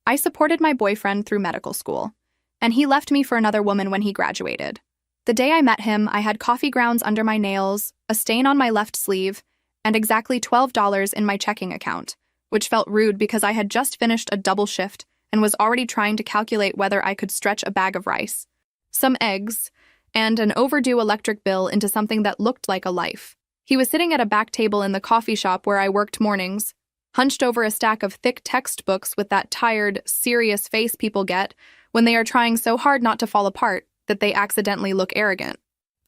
I supported my boyfriend through medical school, and he left me for another woman when he graduated. The day I met him, I had coffee grounds under my nails, a stain on my left sleeve, and exactly $12 in my checking account, which felt rude because I had just finished a double shift and was already trying to calculate whether I could stretch a bag of rice, some eggs, and an overdue electric bill into something that looked like a life. He was sitting at a back table in the coffee shop where I worked mornings, hunched over a stack of thick textbooks with that tired, serious face people get when they are trying so hard not to fall apart that they accidentally look arrogant.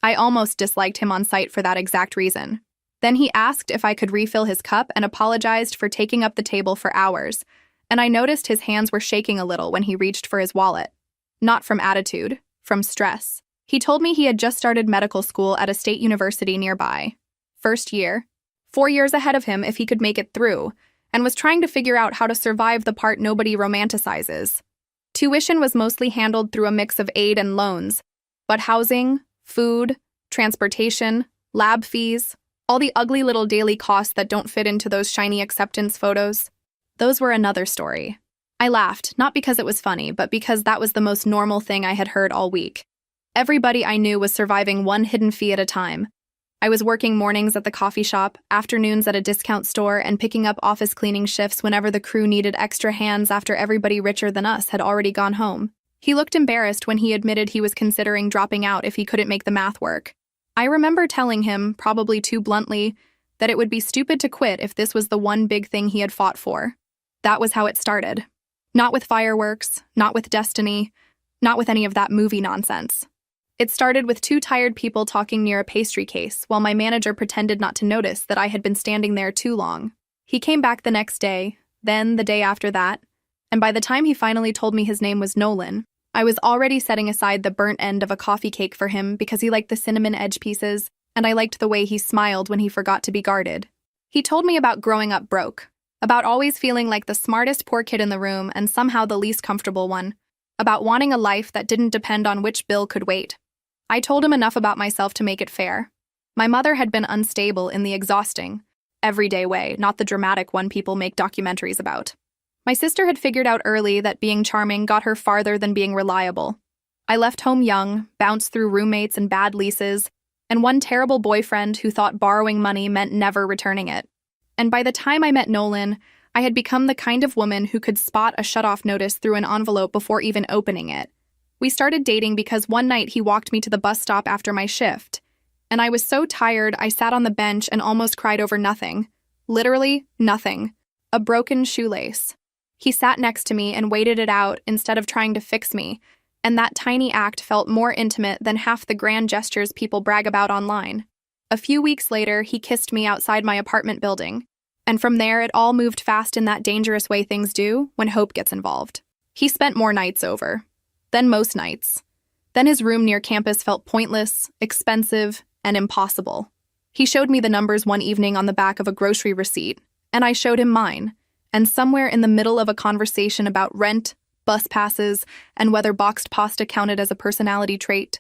I almost disliked him on sight for that exact reason. Then he asked if I could refill his cup and apologized for taking up the table for hours, and I noticed his hands were shaking a little when he reached for his wallet. Not from attitude, from stress. He told me he had just started medical school at a state university nearby. First year, 4 years ahead of him if he could make it through, and was trying to figure out how to survive the part nobody romanticizes. Tuition was mostly handled through a mix of aid and loans, but housing, food, transportation, lab fees, all the ugly little daily costs that don't fit into those shiny acceptance photos, those were another story. I laughed, not because it was funny, but because that was the most normal thing I had heard all week. Everybody I knew was surviving one hidden fee at a time. I was working mornings at the coffee shop, afternoons at a discount store, and picking up office cleaning shifts whenever the crew needed extra hands after everybody richer than us had already gone home. He looked embarrassed when he admitted he was considering dropping out if he couldn't make the math work. I remember telling him, probably too bluntly, that it would be stupid to quit if this was the one big thing he had fought for. That was how it started. Not with fireworks, not with destiny, not with any of that movie nonsense. It started with two tired people talking near a pastry case while my manager pretended not to notice that I had been standing there too long. He came back the next day, then the day after that, and by the time he finally told me his name was Nolan, I was already setting aside the burnt end of a coffee cake for him because he liked the cinnamon edge pieces, and I liked the way he smiled when he forgot to be guarded. He told me about growing up broke, about always feeling like the smartest poor kid in the room and somehow the least comfortable one, about wanting a life that didn't depend on which bill could wait. I told him enough about myself to make it fair. My mother had been unstable in the exhausting, everyday way, not the dramatic one people make documentaries about. My sister had figured out early that being charming got her farther than being reliable. I left home young, bounced through roommates and bad leases, and one terrible boyfriend who thought borrowing money meant never returning it. And by the time I met Nolan, I had become the kind of woman who could spot a shutoff notice through an envelope before even opening it. We started dating because one night he walked me to the bus stop after my shift, and I was so tired I sat on the bench and almost cried over nothing. Literally nothing. A broken shoelace. He sat next to me and waited it out instead of trying to fix me, and that tiny act felt more intimate than half the grand gestures people brag about online. A few weeks later, he kissed me outside my apartment building, and from there it all moved fast in that dangerous way things do when hope gets involved. He spent more nights over. Then most nights. Then his room near campus felt pointless, expensive, and impossible. He showed me the numbers one evening on the back of a grocery receipt, and I showed him mine. And somewhere in the middle of a conversation about rent, bus passes, and whether boxed pasta counted as a personality trait,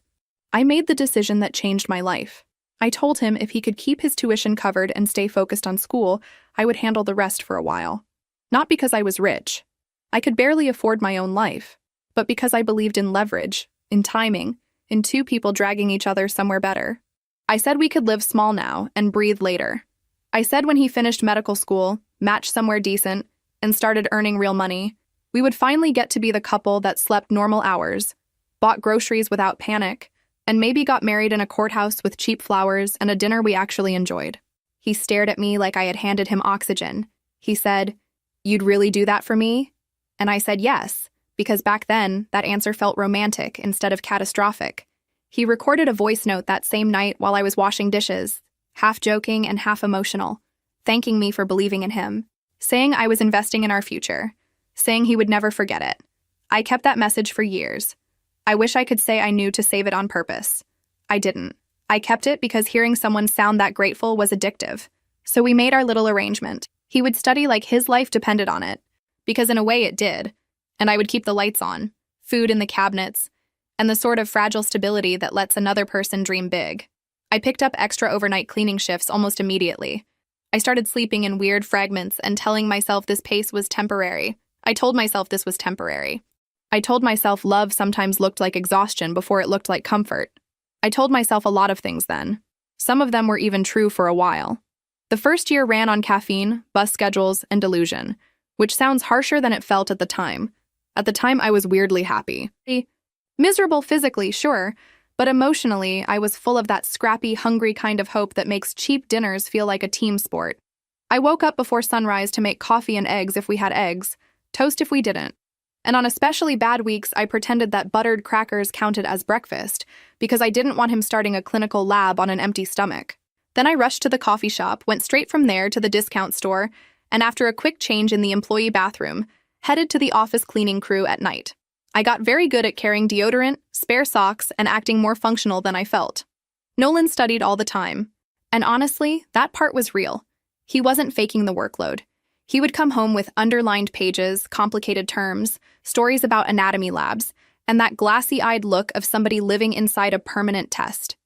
I made the decision that changed my life. I told him if he could keep his tuition covered and stay focused on school, I would handle the rest for a while. Not because I was rich. I could barely afford my own life. But because I believed in leverage, in timing, in two people dragging each other somewhere better. I said we could live small now and breathe later. I said when he finished medical school, matched somewhere decent, and started earning real money, we would finally get to be the couple that slept normal hours, bought groceries without panic, and maybe got married in a courthouse with cheap flowers and a dinner we actually enjoyed. He stared at me like I had handed him oxygen. He said, "You'd really do that for me?" And I said yes. Because back then, that answer felt romantic instead of catastrophic. He recorded a voice note that same night while I was washing dishes, half joking and half emotional, thanking me for believing in him, saying I was investing in our future, saying he would never forget it. I kept that message for years. I wish I could say I knew to save it on purpose. I didn't. I kept it because hearing someone sound that grateful was addictive. So we made our little arrangement. He would study like his life depended on it, because in a way it did. And I would keep the lights on, food in the cabinets, and the sort of fragile stability that lets another person dream big. I picked up extra overnight cleaning shifts almost immediately. I started sleeping in weird fragments and telling myself this pace was temporary. I told myself this was temporary. I told myself love sometimes looked like exhaustion before it looked like comfort. I told myself a lot of things then. Some of them were even true for a while. The first year ran on caffeine, bus schedules, and delusion, which sounds harsher than it felt at the time. At the time, I was weirdly happy. Miserable physically, sure, but emotionally, I was full of that scrappy, hungry kind of hope that makes cheap dinners feel like a team sport. I woke up before sunrise to make coffee and eggs if we had eggs, toast if we didn't. And on especially bad weeks, I pretended that buttered crackers counted as breakfast because I didn't want him starting a clinical lab on an empty stomach. Then I rushed to the coffee shop, went straight from there to the discount store, and after a quick change in the employee bathroom, headed to the office cleaning crew at night. I got very good at carrying deodorant, spare socks, and acting more functional than I felt. Nolan studied all the time. And honestly, that part was real. He wasn't faking the workload. He would come home with underlined pages, complicated terms, stories about anatomy labs, and that glassy-eyed look of somebody living inside a permanent test.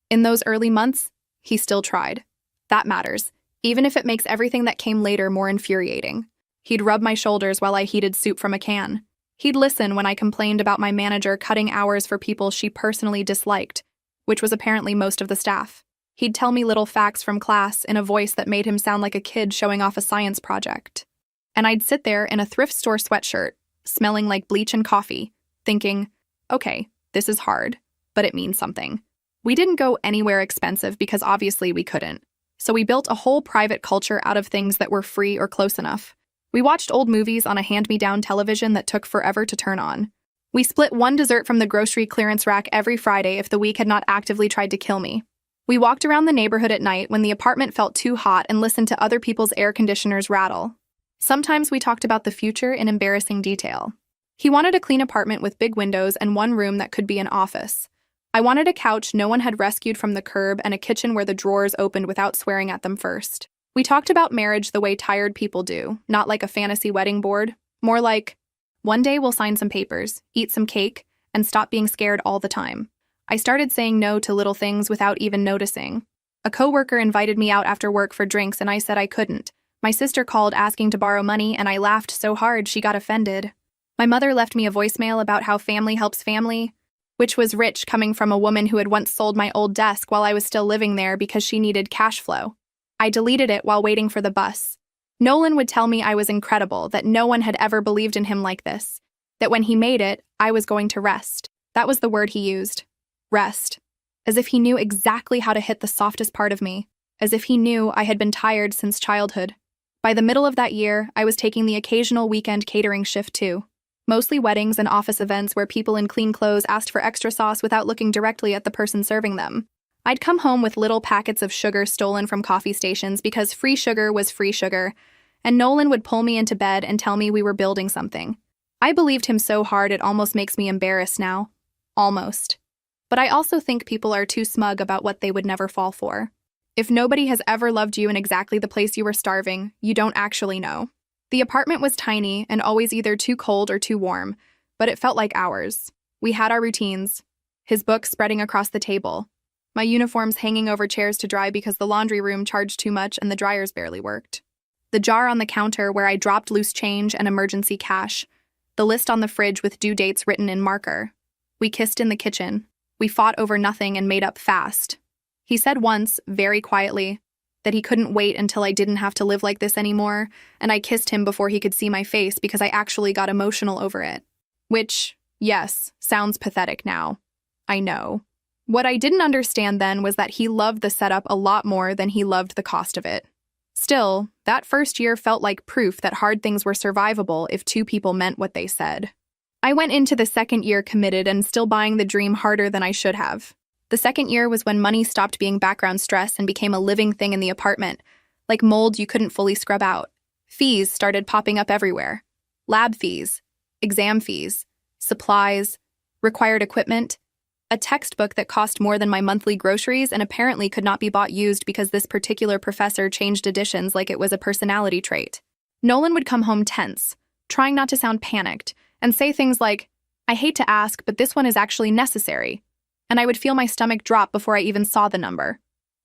In those early months, he still tried. That matters, even if it makes everything that came later more infuriating. He'd rub my shoulders while I heated soup from a can. He'd listen when I complained about my manager cutting hours for people she personally disliked, which was apparently most of the staff. He'd tell me little facts from class in a voice that made him sound like a kid showing off a science project. And I'd sit there in a thrift store sweatshirt, smelling like bleach and coffee, thinking, okay, this is hard, but it means something. We didn't go anywhere expensive because obviously we couldn't. So we built a whole private culture out of things that were free or close enough. We watched old movies on a hand-me-down television that took forever to turn on. We split one dessert from the grocery clearance rack every Friday if the week had not actively tried to kill me. We walked around the neighborhood at night when the apartment felt too hot and listened to other people's air conditioners rattle. Sometimes we talked about the future in embarrassing detail. He wanted a clean apartment with big windows and one room that could be an office. I wanted a couch no one had rescued from the curb and a kitchen where the drawers opened without swearing at them first. We talked about marriage the way tired people do, not like a fantasy wedding board, more like, one day we'll sign some papers, eat some cake, and stop being scared all the time. I started saying no to little things without even noticing. A coworker invited me out after work for drinks and I said I couldn't. My sister called asking to borrow money and I laughed so hard she got offended. My mother left me a voicemail about how family helps family, which was rich coming from a woman who had once sold my old desk while I was still living there because she needed cash flow. I deleted it while waiting for the bus. Nolan would tell me I was incredible, that no one had ever believed in him like this, that when he made it, I was going to rest. That was the word he used. Rest. As if he knew exactly how to hit the softest part of me, as if he knew I had been tired since childhood. By the middle of that year, I was taking the occasional weekend catering shift too. Mostly weddings and office events where people in clean clothes asked for extra sauce without looking directly at the person serving them. I'd come home with little packets of sugar stolen from coffee stations because free sugar was free sugar, and Nolan would pull me into bed and tell me we were building something. I believed him so hard it almost makes me embarrassed now. Almost. But I also think people are too smug about what they would never fall for. If nobody has ever loved you in exactly the place you were starving, you don't actually know. The apartment was tiny and always either too cold or too warm, but it felt like ours. We had our routines. His books spreading across the table. My uniforms hanging over chairs to dry because the laundry room charged too much and the dryers barely worked. The jar on the counter where I dropped loose change and emergency cash. The list on the fridge with due dates written in marker. We kissed in the kitchen. We fought over nothing and made up fast. He said once, very quietly, that he couldn't wait until I didn't have to live like this anymore, and I kissed him before he could see my face because I actually got emotional over it. Which, yes, sounds pathetic now. I know. What I didn't understand then was that he loved the setup a lot more than he loved the cost of it. Still, that first year felt like proof that hard things were survivable if two people meant what they said. I went into the second year committed and still buying the dream harder than I should have. The second year was when money stopped being background stress and became a living thing in the apartment, like mold you couldn't fully scrub out. Fees started popping up everywhere. Lab fees, exam fees, supplies, required equipment, a textbook that cost more than my monthly groceries and apparently could not be bought used because this particular professor changed editions like it was a personality trait. Nolan would come home tense, trying not to sound panicked, and say things like, "I hate to ask, but this one is actually necessary." And I would feel my stomach drop before I even saw the number.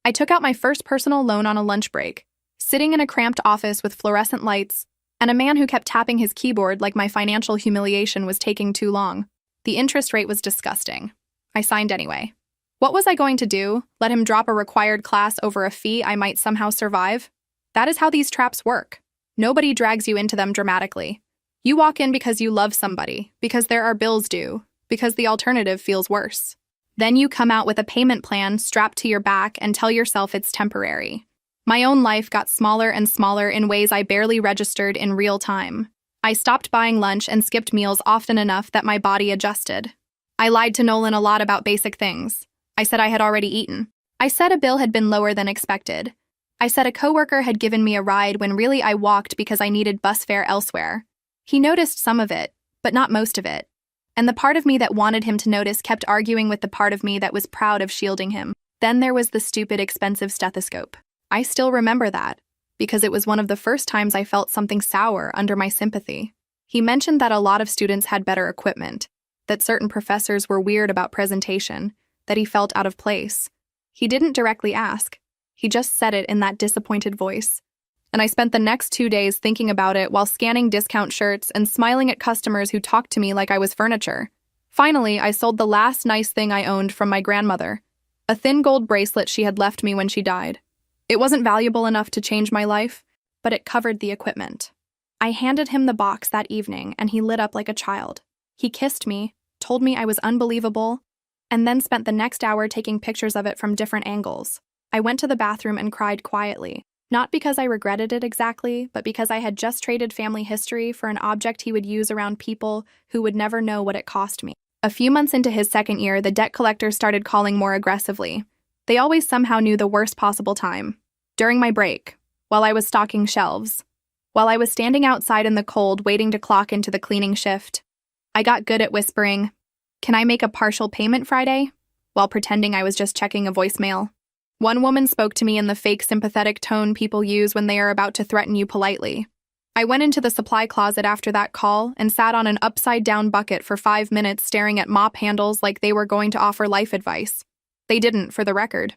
I took out my first personal loan on a lunch break, sitting in a cramped office with fluorescent lights, and a man who kept tapping his keyboard like my financial humiliation was taking too long. The interest rate was disgusting. I signed anyway. What was I going to do? Let him drop a required class over a fee I might somehow survive? That is how these traps work. Nobody drags you into them dramatically. You walk in because you love somebody, because there are bills due, because the alternative feels worse. Then you come out with a payment plan strapped to your back and tell yourself it's temporary. My own life got smaller and smaller in ways I barely registered in real time. I stopped buying lunch and skipped meals often enough that my body adjusted. I lied to Nolan a lot about basic things. I said I had already eaten. I said a bill had been lower than expected. I said a coworker had given me a ride when really I walked because I needed bus fare elsewhere. He noticed some of it, but not most of it. And the part of me that wanted him to notice kept arguing with the part of me that was proud of shielding him. Then there was the stupid, expensive stethoscope. I still remember that, because it was one of the first times I felt something sour under my sympathy. He mentioned that a lot of students had better equipment, that certain professors were weird about presentation, that he felt out of place. He didn't directly ask. He just said it in that disappointed voice. And I spent the next 2 days thinking about it while scanning discount shirts and smiling at customers who talked to me like I was furniture. Finally, I sold the last nice thing I owned from my grandmother, a thin gold bracelet she had left me when she died. It wasn't valuable enough to change my life, but it covered the equipment. I handed him the box that evening, and he lit up like a child. He kissed me, told me I was unbelievable, and then spent the next hour taking pictures of it from different angles. I went to the bathroom and cried quietly, not because I regretted it exactly, but because I had just traded family history for an object he would use around people who would never know what it cost me. A few months into his second year, the debt collector started calling more aggressively. They always somehow knew the worst possible time. During my break, while I was stocking shelves, while I was standing outside in the cold waiting to clock into the cleaning shift, I got good at whispering, "Can I make a partial payment Friday?" while pretending I was just checking a voicemail. One woman spoke to me in the fake sympathetic tone people use when they are about to threaten you politely. I went into the supply closet after that call and sat on an upside-down bucket for 5 minutes staring at mop handles like they were going to offer life advice. They didn't, for the record.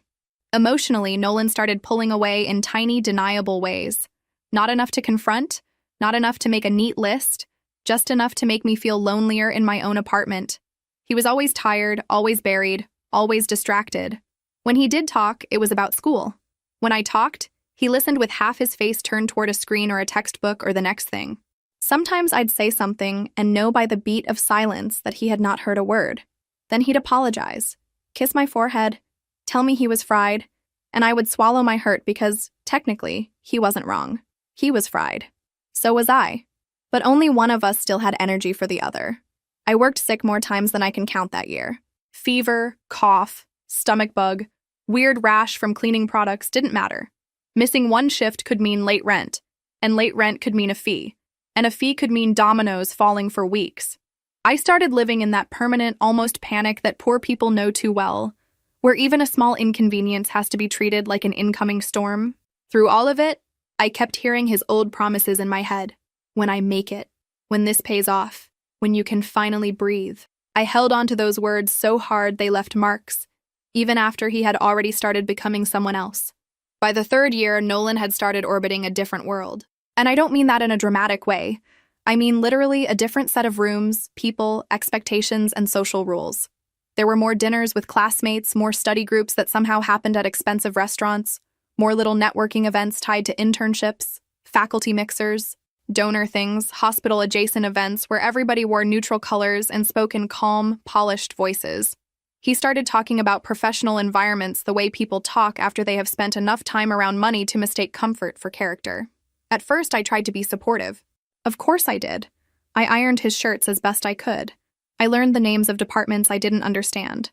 Emotionally, Nolan started pulling away in tiny, deniable ways. Not enough to confront, not enough to make a neat list, just enough to make me feel lonelier in my own apartment. He was always tired, always buried, always distracted. When he did talk, it was about school. When I talked, he listened with half his face turned toward a screen or a textbook or the next thing. Sometimes I'd say something and know by the beat of silence that he had not heard a word. Then he'd apologize, kiss my forehead, tell me he was fried, and I would swallow my hurt because, technically, he wasn't wrong. He was fried. So was I. But only one of us still had energy for the other. I worked sick more times than I can count that year. Fever, cough, stomach bug, weird rash from cleaning products didn't matter. Missing one shift could mean late rent, and late rent could mean a fee, and a fee could mean dominoes falling for weeks. I started living in that permanent, almost panic that poor people know too well, where even a small inconvenience has to be treated like an incoming storm. Through all of it, I kept hearing his old promises in my head. When I make it, when this pays off, when you can finally breathe. I held on to those words so hard they left marks, even after he had already started becoming someone else. By the third year, Nolan had started orbiting a different world. And I don't mean that in a dramatic way. I mean literally a different set of rooms, people, expectations, and social rules. There were more dinners with classmates, more study groups that somehow happened at expensive restaurants, more little networking events tied to internships, faculty mixers, donor things, hospital-adjacent events where everybody wore neutral colors and spoke in calm, polished voices. He started talking about professional environments the way people talk after they have spent enough time around money to mistake comfort for character. At first, I tried to be supportive. Of course I did. I ironed his shirts as best I could. I learned the names of departments I didn't understand.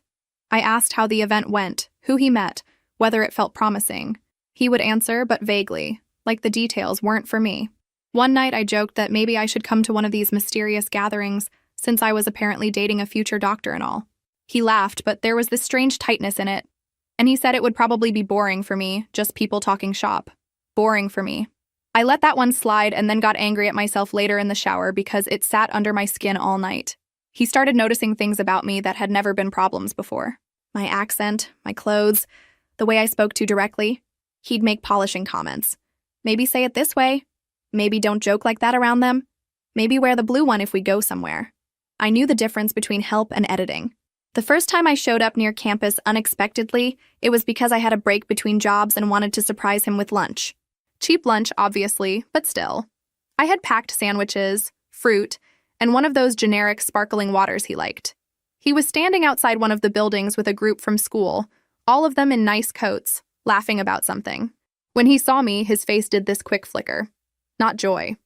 I asked how the event went, who he met, whether it felt promising. He would answer, but vaguely, like the details weren't for me. One night I joked that maybe I should come to one of these mysterious gatherings, since I was apparently dating a future doctor and all. He laughed, but there was this strange tightness in it. And he said it would probably be boring for me, just people talking shop. Boring for me. I let that one slide and then got angry at myself later in the shower because it sat under my skin all night. He started noticing things about me that had never been problems before. My accent, my clothes, the way I spoke too directly. He'd make polishing comments. Maybe say it this way. Maybe don't joke like that around them. Maybe wear the blue one if we go somewhere. I knew the difference between help and editing. The first time I showed up near campus unexpectedly, it was because I had a break between jobs and wanted to surprise him with lunch. Cheap lunch, obviously, but still. I had packed sandwiches, fruit, and one of those generic sparkling waters he liked. He was standing outside one of the buildings with a group from school, all of them in nice coats, laughing about something. When he saw me, his face did this quick flicker. Not joy.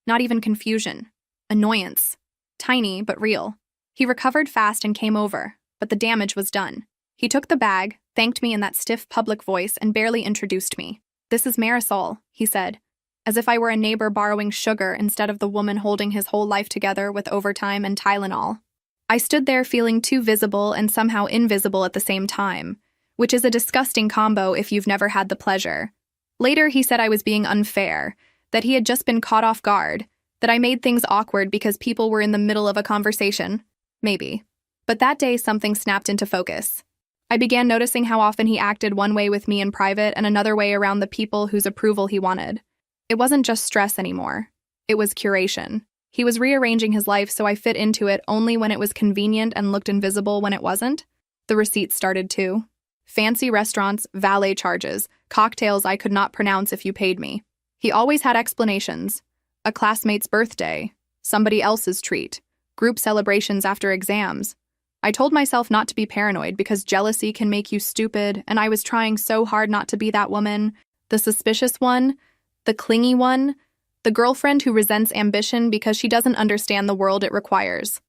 Not even confusion. Annoyance. Tiny, but real. He recovered fast and came over, but the damage was done. He took the bag, thanked me in that stiff public voice, and barely introduced me. "This is Marisol," he said, as if I were a neighbor borrowing sugar instead of the woman holding his whole life together with overtime and Tylenol. I stood there feeling too visible and somehow invisible at the same time, which is a disgusting combo if you've never had the pleasure. Later, he said I was being unfair, that he had just been caught off guard, that I made things awkward because people were in the middle of a conversation. Maybe. But that day, something snapped into focus. I began noticing how often he acted one way with me in private and another way around the people whose approval he wanted. It wasn't just stress anymore. It was curation. He was rearranging his life so I fit into it only when it was convenient and looked invisible when it wasn't. The receipts started too. Fancy restaurants, valet charges, cocktails I could not pronounce if you paid me. He always had explanations. A classmate's birthday, somebody else's treat, group celebrations after exams. I told myself not to be paranoid because jealousy can make you stupid, and I was trying so hard not to be that woman, the suspicious one, the clingy one, the girlfriend who resents ambition because she doesn't understand the world it requires.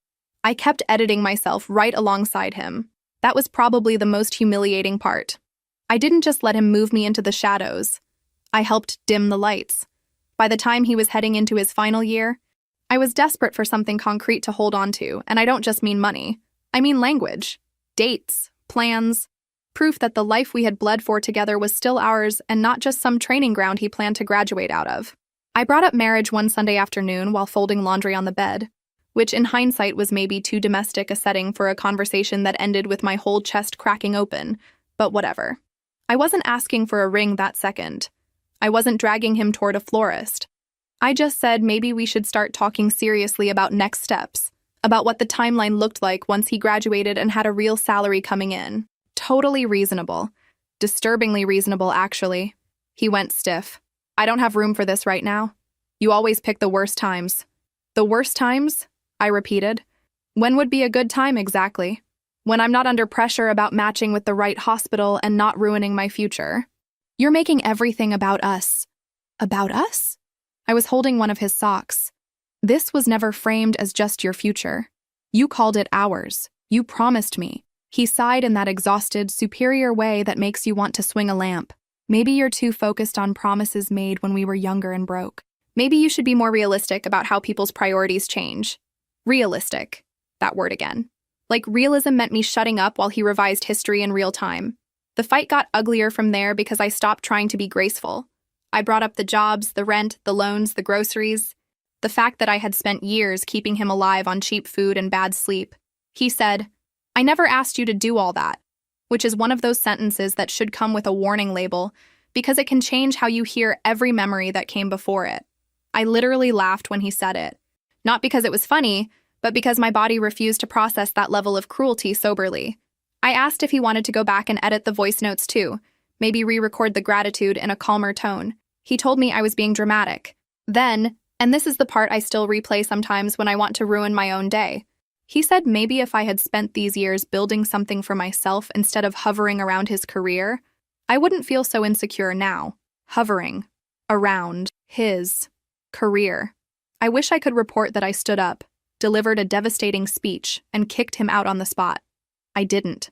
I kept editing myself right alongside him. That was probably the most humiliating part. I didn't just let him move me into the shadows. I helped dim the lights. By the time he was heading into his final year, I was desperate for something concrete to hold on to, and I don't just mean money. I mean language, dates, plans, proof that the life we had bled for together was still ours and not just some training ground he planned to graduate out of. I brought up marriage one Sunday afternoon while folding laundry on the bed, which in hindsight was maybe too domestic a setting for a conversation that ended with my whole chest cracking open, but whatever. I wasn't asking for a ring that second. I wasn't dragging him toward a florist. I just said maybe we should start talking seriously about next steps, about what the timeline looked like once he graduated and had a real salary coming in. Totally reasonable. Disturbingly reasonable, actually. He went stiff. "I don't have room for this right now. You always pick the worst times." "The worst times?" I repeated. "When would be a good time exactly? When I'm not under pressure about matching with the right hospital and not ruining my future." "You're making everything about us." "About us?" I was holding one of his socks. "This was never framed as just your future. You called it ours. You promised me." He sighed in that exhausted, superior way that makes you want to swing a lamp. "Maybe you're too focused on promises made when we were younger and broke. Maybe you should be more realistic about how people's priorities change." Realistic. That word again. Like realism meant me shutting up while he revised history in real time. The fight got uglier from there because I stopped trying to be graceful. I brought up the jobs, the rent, the loans, the groceries, the fact that I had spent years keeping him alive on cheap food and bad sleep. He said, "I never asked you to do all that," which is one of those sentences that should come with a warning label because it can change how you hear every memory that came before it. I literally laughed when he said it. Not because it was funny, but because my body refused to process that level of cruelty soberly. I asked if he wanted to go back and edit the voice notes too, maybe re-record the gratitude in a calmer tone. He told me I was being dramatic. Then, and this is the part I still replay sometimes when I want to ruin my own day, he said maybe if I had spent these years building something for myself instead of hovering around his career, I wouldn't feel so insecure now, hovering around his career. I wish I could report that I stood up, delivered a devastating speech, and kicked him out on the spot. I didn't.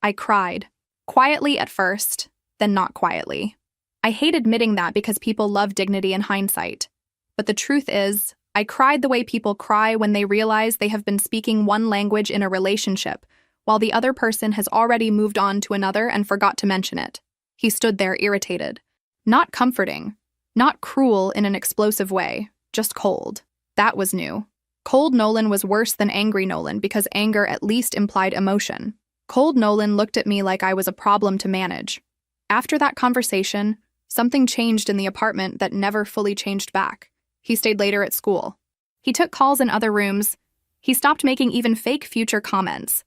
I cried. Quietly at first, then not quietly. I hate admitting that because people love dignity in hindsight. But the truth is, I cried the way people cry when they realize they have been speaking one language in a relationship, while the other person has already moved on to another and forgot to mention it. He stood there irritated. Not comforting. Not cruel in an explosive way. Just cold. That was new. Cold Nolan was worse than angry Nolan because anger at least implied emotion. Cold Nolan looked at me like I was a problem to manage. After that conversation, something changed in the apartment that never fully changed back. He stayed later at school. He took calls in other rooms. He stopped making even fake future comments.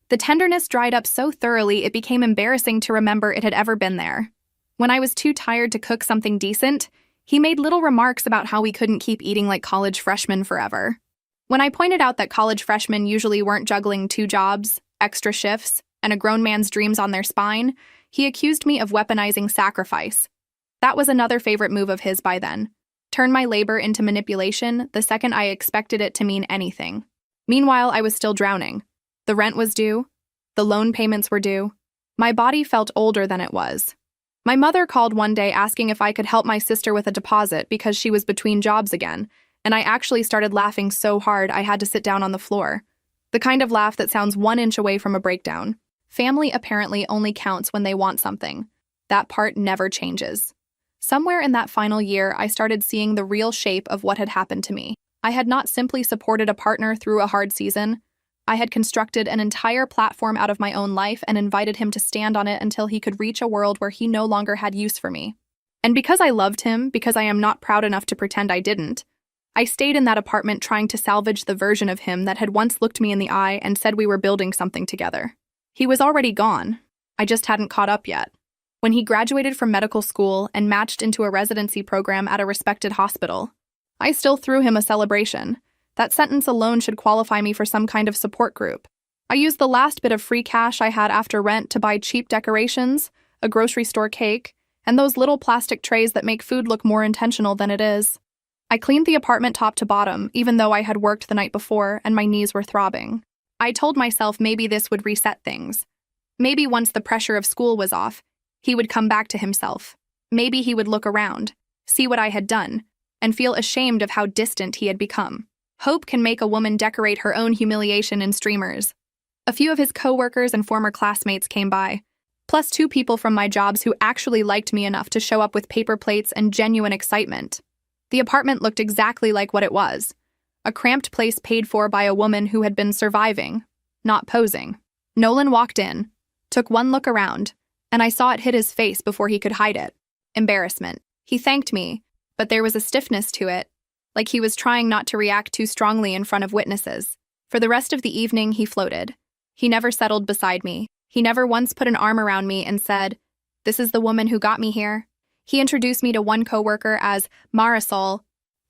The tenderness dried up so thoroughly it became embarrassing to remember it had ever been there. When I was too tired to cook something decent, he made little remarks about how we couldn't keep eating like college freshmen forever. When I pointed out that college freshmen usually weren't juggling 2 jobs, extra shifts, and a grown man's dreams on their spine, he accused me of weaponizing sacrifice. That was another favorite move of his by then. Turn my labor into manipulation the second I expected it to mean anything. Meanwhile, I was still drowning. The rent was due. The loan payments were due. My body felt older than it was. My mother called one day asking if I could help my sister with a deposit because she was between jobs again, and I actually started laughing so hard I had to sit down on the floor. The kind of laugh that sounds 1 inch away from a breakdown. Family apparently only counts when they want something. That part never changes. Somewhere in that final year, I started seeing the real shape of what had happened to me. I had not simply supported a partner through a hard season. I had constructed an entire platform out of my own life and invited him to stand on it until he could reach a world where he no longer had use for me. And because I loved him, because I am not proud enough to pretend I didn't, I stayed in that apartment trying to salvage the version of him that had once looked me in the eye and said we were building something together. He was already gone. I just hadn't caught up yet. When he graduated from medical school and matched into a residency program at a respected hospital, I still threw him a celebration. That sentence alone should qualify me for some kind of support group. I used the last bit of free cash I had after rent to buy cheap decorations, a grocery store cake, and those little plastic trays that make food look more intentional than it is. I cleaned the apartment top to bottom, even though I had worked the night before and my knees were throbbing. I told myself maybe this would reset things. Maybe once the pressure of school was off, he would come back to himself. Maybe he would look around, see what I had done, and feel ashamed of how distant he had become. Hope can make a woman decorate her own humiliation in streamers. A few of his co-workers and former classmates came by, plus 2 people from my jobs who actually liked me enough to show up with paper plates and genuine excitement. The apartment looked exactly like what it was, a cramped place paid for by a woman who had been surviving, not posing. Nolan walked in, took one look around, and I saw it hit his face before he could hide it. Embarrassment. He thanked me, but there was a stiffness to it, like he was trying not to react too strongly in front of witnesses. For the rest of the evening, he floated. He never settled beside me. He never once put an arm around me and said, "This is the woman who got me here." He introduced me to one coworker as Marisol.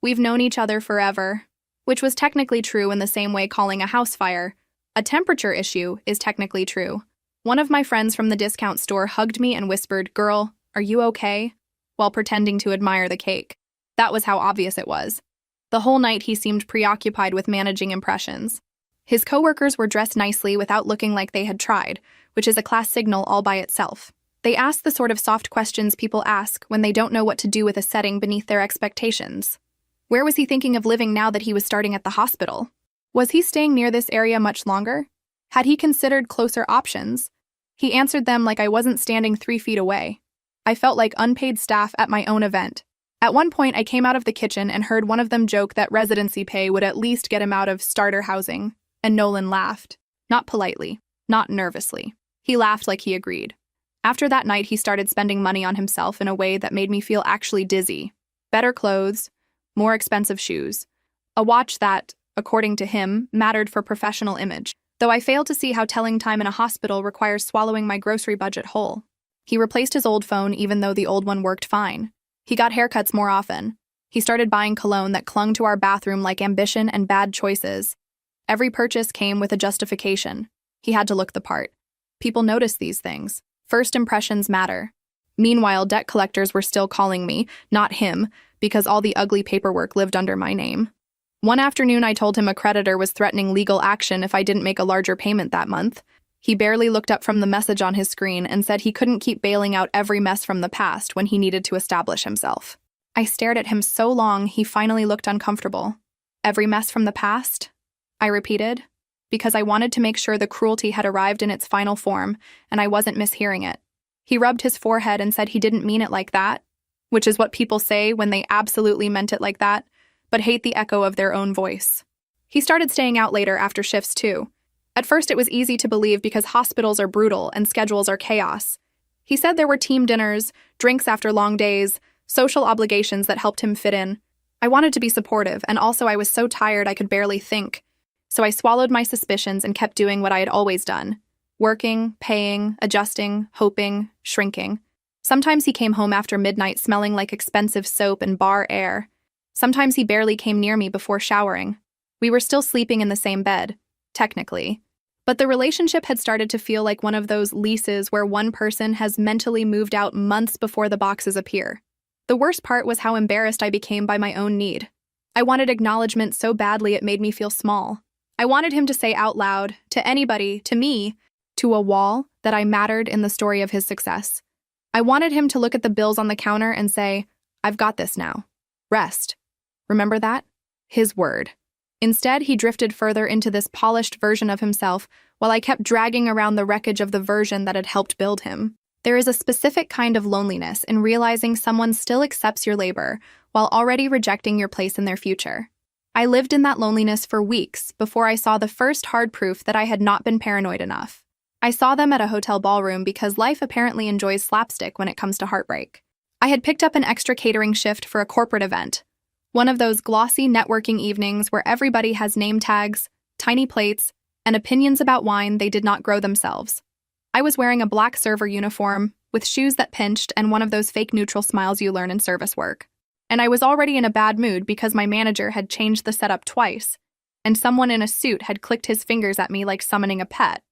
"We've known each other forever," which was technically true in the same way calling a house fire a temperature issue is technically true. One of my friends from the discount store hugged me and whispered, "Girl, are you okay?" while pretending to admire the cake. That was how obvious it was. The whole night he seemed preoccupied with managing impressions. His coworkers were dressed nicely without looking like they had tried, which is a class signal all by itself. They asked the sort of soft questions people ask when they don't know what to do with a setting beneath their expectations. Where was he thinking of living now that he was starting at the hospital? Was he staying near this area much longer? Had he considered closer options? He answered them like I wasn't standing 3 feet away. I felt like unpaid staff at my own event. At one point, I came out of the kitchen and heard one of them joke that residency pay would at least get him out of starter housing, and Nolan laughed. Not politely, not nervously. He laughed like he agreed. After that night, he started spending money on himself in a way that made me feel actually dizzy. Better clothes, more expensive shoes, a watch that, according to him, mattered for professional image, though I failed to see how telling time in a hospital requires swallowing my grocery budget whole. He replaced his old phone even though the old one worked fine. He got haircuts more often. He started buying cologne that clung to our bathroom like ambition and bad choices. Every purchase came with a justification. He had to look the part. People notice these things. First impressions matter. Meanwhile, debt collectors were still calling me, not him, because all the ugly paperwork lived under my name. One afternoon, I told him a creditor was threatening legal action if I didn't make a larger payment that month. He barely looked up from the message on his screen and said he couldn't keep bailing out every mess from the past when he needed to establish himself. I stared at him so long he finally looked uncomfortable. "Every mess from the past?" I repeated, because I wanted to make sure the cruelty had arrived in its final form and I wasn't mishearing it. He rubbed his forehead and said he didn't mean it like that, which is what people say when they absolutely meant it like that, but hate the echo of their own voice. He started staying out later after shifts too. At first, it was easy to believe because hospitals are brutal and schedules are chaos. He said there were team dinners, drinks after long days, social obligations that helped him fit in. I wanted to be supportive, and also I was so tired I could barely think. So I swallowed my suspicions and kept doing what I had always done. Working, paying, adjusting, hoping, shrinking. Sometimes he came home after midnight smelling like expensive soap and bar air. Sometimes he barely came near me before showering. We were still sleeping in the same bed, technically. But the relationship had started to feel like one of those leases where one person has mentally moved out months before the boxes appear. The worst part was how embarrassed I became by my own need. I wanted acknowledgement so badly it made me feel small. I wanted him to say out loud, to anybody, to me, to a wall, that I mattered in the story of his success. I wanted him to look at the bills on the counter and say, "I've got this now. Rest." Remember that? His word. Instead, he drifted further into this polished version of himself while I kept dragging around the wreckage of the version that had helped build him. There is a specific kind of loneliness in realizing someone still accepts your labor while already rejecting your place in their future. I lived in that loneliness for weeks before I saw the first hard proof that I had not been paranoid enough. I saw them at a hotel ballroom because life apparently enjoys slapstick when it comes to heartbreak. I had picked up an extra catering shift for a corporate event. One of those glossy networking evenings where everybody has name tags, tiny plates, and opinions about wine they did not grow themselves. I was wearing a black server uniform, with shoes that pinched and one of those fake neutral smiles you learn in service work. And I was already in a bad mood because my manager had changed the setup twice, and someone in a suit had clicked his fingers at me like summoning a pet.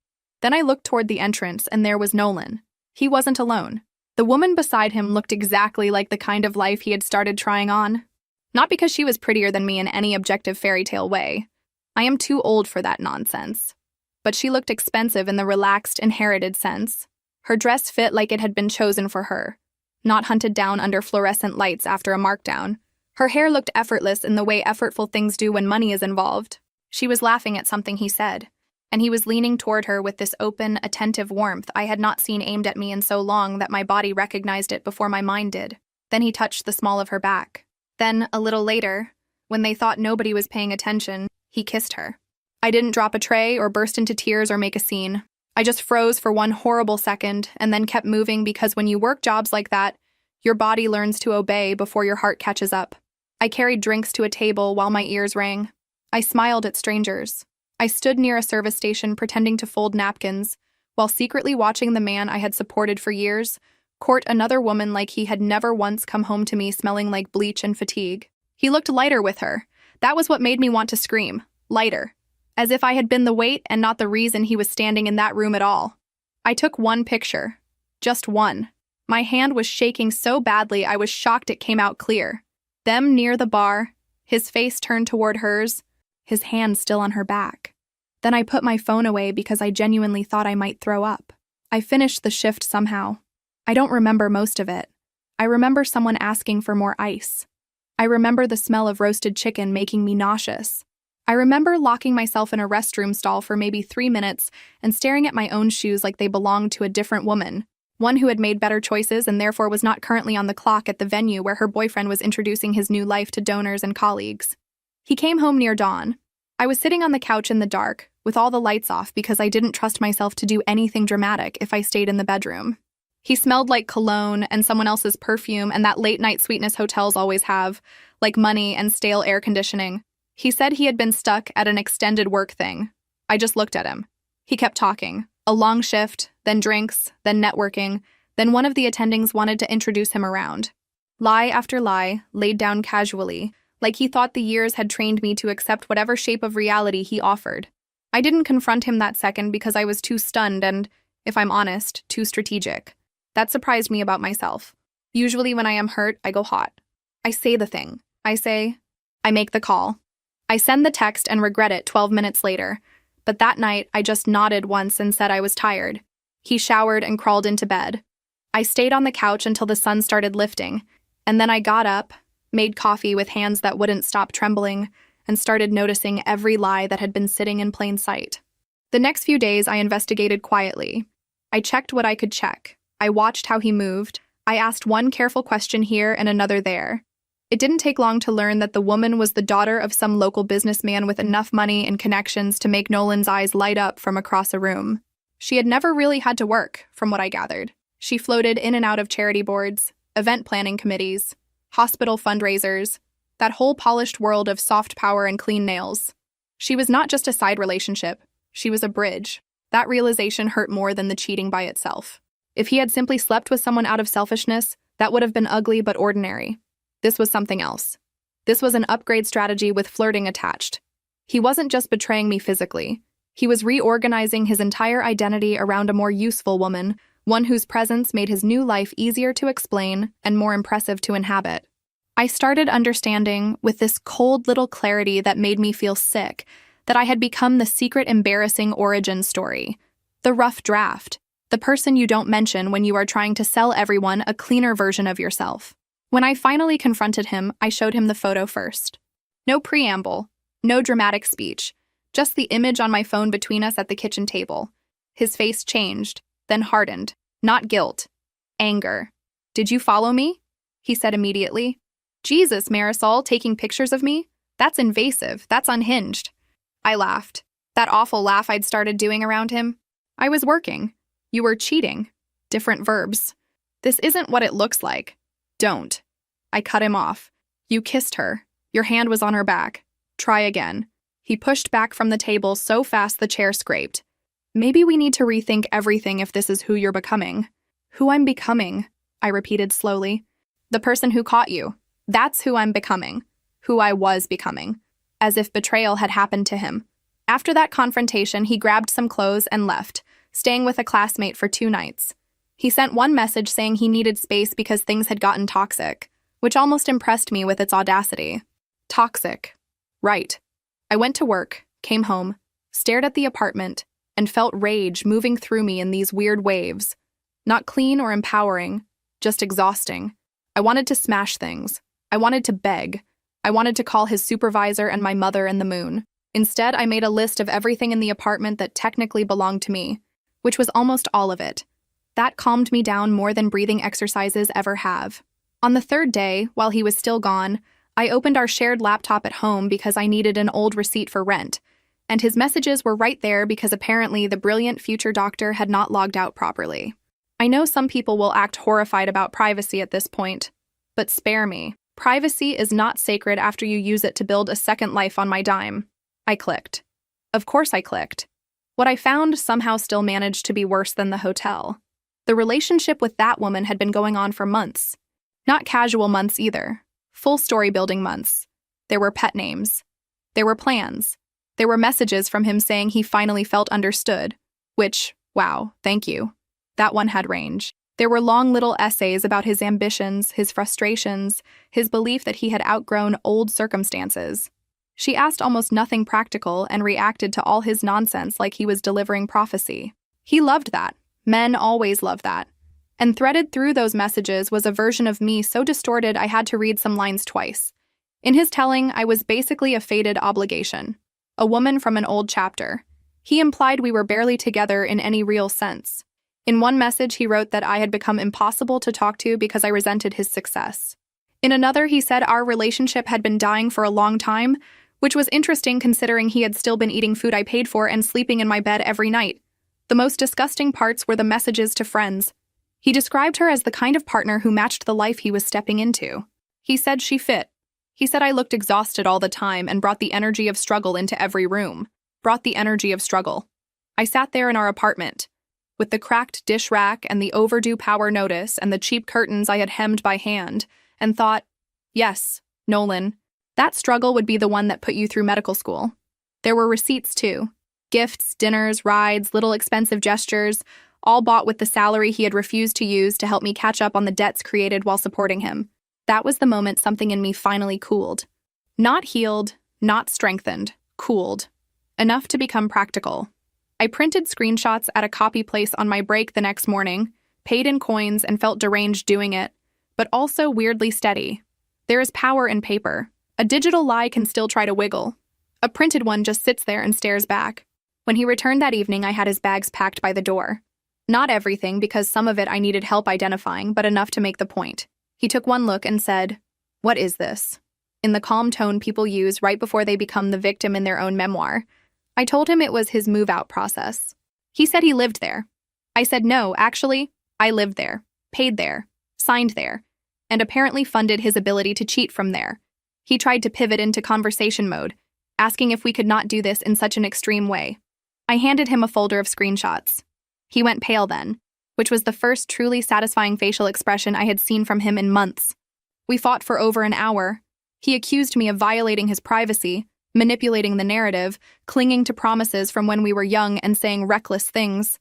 Then I looked toward the entrance, and there was Nolan. He wasn't alone. The woman beside him looked exactly like the kind of life he had started trying on. Not because she was prettier than me in any objective fairy tale way. I am too old for that nonsense. But she looked expensive in the relaxed, inherited sense. Her dress fit like it had been chosen for her, not hunted down under fluorescent lights after a markdown. Her hair looked effortless in the way effortful things do when money is involved. She was laughing at something he said, and he was leaning toward her with this open, attentive warmth I had not seen aimed at me in so long that my body recognized it before my mind did. Then he touched the small of her back. Then, a little later, when they thought nobody was paying attention, he kissed her. I didn't drop a tray or burst into tears or make a scene. I just froze for one horrible second and then kept moving because when you work jobs like that, your body learns to obey before your heart catches up. I carried drinks to a table while my ears rang. I smiled at strangers. I stood near a service station pretending to fold napkins, while secretly watching the man I had supported for years court another woman like he had never once come home to me smelling like bleach and fatigue. He looked lighter with her. That was what made me want to scream. Lighter. As if I had been the weight and not the reason he was standing in that room at all. I took one picture. Just one. My hand was shaking so badly I was shocked it came out clear. Them near the bar, his face turned toward hers, his hand still on her back. Then I put my phone away because I genuinely thought I might throw up. I finished the shift somehow. I don't remember most of it. I remember someone asking for more ice. I remember the smell of roasted chicken making me nauseous. I remember locking myself in a restroom stall for maybe 3 minutes and staring at my own shoes like they belonged to a different woman, one who had made better choices and therefore was not currently on the clock at the venue where her boyfriend was introducing his new life to donors and colleagues. He came home near dawn. I was sitting on the couch in the dark, with all the lights off because I didn't trust myself to do anything dramatic if I stayed in the bedroom. He smelled like cologne and someone else's perfume and that late-night sweetness hotels always have, like money and stale air conditioning. He said he had been stuck at an extended work thing. I just looked at him. He kept talking. A long shift, then drinks, then networking, then one of the attendings wanted to introduce him around. Lie after lie, laid down casually, like he thought the years had trained me to accept whatever shape of reality he offered. I didn't confront him that second because I was too stunned and, if I'm honest, too strategic. That surprised me about myself. Usually when I am hurt, I go hot. I say the thing. I make the call. I send the text and regret it 12 minutes later, but that night I just nodded once and said I was tired. He showered and crawled into bed. I stayed on the couch until the sun started lifting, and then I got up, made coffee with hands that wouldn't stop trembling, and started noticing every lie that had been sitting in plain sight. The next few days I investigated quietly. I checked what I could check. I watched how he moved. I asked one careful question here and another there. It didn't take long to learn that the woman was the daughter of some local businessman with enough money and connections to make Nolan's eyes light up from across a room. She had never really had to work, from what I gathered. She floated in and out of charity boards, event planning committees, hospital fundraisers, that whole polished world of soft power and clean nails. She was not just a side relationship, she was a bridge. That realization hurt more than the cheating by itself. If he had simply slept with someone out of selfishness, that would have been ugly but ordinary. This was something else. This was an upgrade strategy with flirting attached. He wasn't just betraying me physically. He was reorganizing his entire identity around a more useful woman, one whose presence made his new life easier to explain and more impressive to inhabit. I started understanding, with this cold little clarity that made me feel sick, that I had become the secret embarrassing origin story. The rough draft. The person you don't mention when you are trying to sell everyone a cleaner version of yourself. When I finally confronted him, I showed him the photo first. No preamble, no dramatic speech, just the image on my phone between us at the kitchen table. His face changed, then hardened. Not guilt. Anger. "Did you follow me?" he said immediately. "Jesus, Marisol, taking pictures of me? That's invasive, that's unhinged." I laughed. That awful laugh I'd started doing around him. "I was working. You were cheating." Different verbs. "This isn't what it looks like. Don't." I cut him off. "You kissed her. Your hand was on her back. Try again." He pushed back from the table so fast the chair scraped. "Maybe we need to rethink everything if this is who you're becoming." "Who I'm becoming," I repeated slowly. "The person who caught you. That's who I'm becoming. Who I was becoming." As if betrayal had happened to him. After that confrontation, he grabbed some clothes and left, staying with a classmate for 2 nights. He sent one message saying he needed space because things had gotten toxic, which almost impressed me with its audacity. Toxic. Right. I went to work, came home, stared at the apartment, and felt rage moving through me in these weird waves. Not clean or empowering, just exhausting. I wanted to smash things. I wanted to beg. I wanted to call his supervisor and my mother and the moon. Instead, I made a list of everything in the apartment that technically belonged to me, which was almost all of it. That calmed me down more than breathing exercises ever have. On the 3rd day, while he was still gone, I opened our shared laptop at home because I needed an old receipt for rent, and his messages were right there because apparently the brilliant future doctor had not logged out properly. I know some people will act horrified about privacy at this point, but spare me. Privacy is not sacred after you use it to build a second life on my dime. I clicked. Of course I clicked. What I found somehow still managed to be worse than the hotel. The relationship with that woman had been going on for months. Not casual months either. Full story-building months. There were pet names. There were plans. There were messages from him saying he finally felt understood, which, wow, thank you. That one had range. There were long little essays about his ambitions, his frustrations, his belief that he had outgrown old circumstances. She asked almost nothing practical and reacted to all his nonsense like he was delivering prophecy. He loved that. Men always love that. And threaded through those messages was a version of me so distorted I had to read some lines twice. In his telling, I was basically a fated obligation. A woman from an old chapter. He implied we were barely together in any real sense. In one message, he wrote that I had become impossible to talk to because I resented his success. In another, he said our relationship had been dying for a long time, which was interesting considering he had still been eating food I paid for and sleeping in my bed every night. The most disgusting parts were the messages to friends. He described her as the kind of partner who matched the life he was stepping into. He said she fit. He said I looked exhausted all the time and brought the energy of struggle into every room. Brought the energy of struggle. I sat there in our apartment, with the cracked dish rack and the overdue power notice and the cheap curtains I had hemmed by hand, and thought, yes, Nolan, that struggle would be the one that put you through medical school. There were receipts too. Gifts, dinners, rides, little expensive gestures, all bought with the salary he had refused to use to help me catch up on the debts created while supporting him. That was the moment something in me finally cooled. Not healed, not strengthened, cooled. Enough to become practical. I printed screenshots at a copy place on my break the next morning, paid in coins and felt deranged doing it, but also weirdly steady. There is power in paper. A digital lie can still try to wiggle. A printed one just sits there and stares back. When he returned that evening, I had his bags packed by the door. Not everything, because some of it I needed help identifying, but enough to make the point. He took one look and said, "What is this?" In the calm tone people use right before they become the victim in their own memoir. I told him it was his move-out process. He said he lived there. I said no, actually, I lived there, paid there, signed there, and apparently funded his ability to cheat from there. He tried to pivot into conversation mode, asking if we could not do this in such an extreme way. I handed him a folder of screenshots. He went pale then, which was the first truly satisfying facial expression I had seen from him in months. We fought for over an hour. He accused me of violating his privacy, manipulating the narrative, clinging to promises from when we were young and saying reckless things.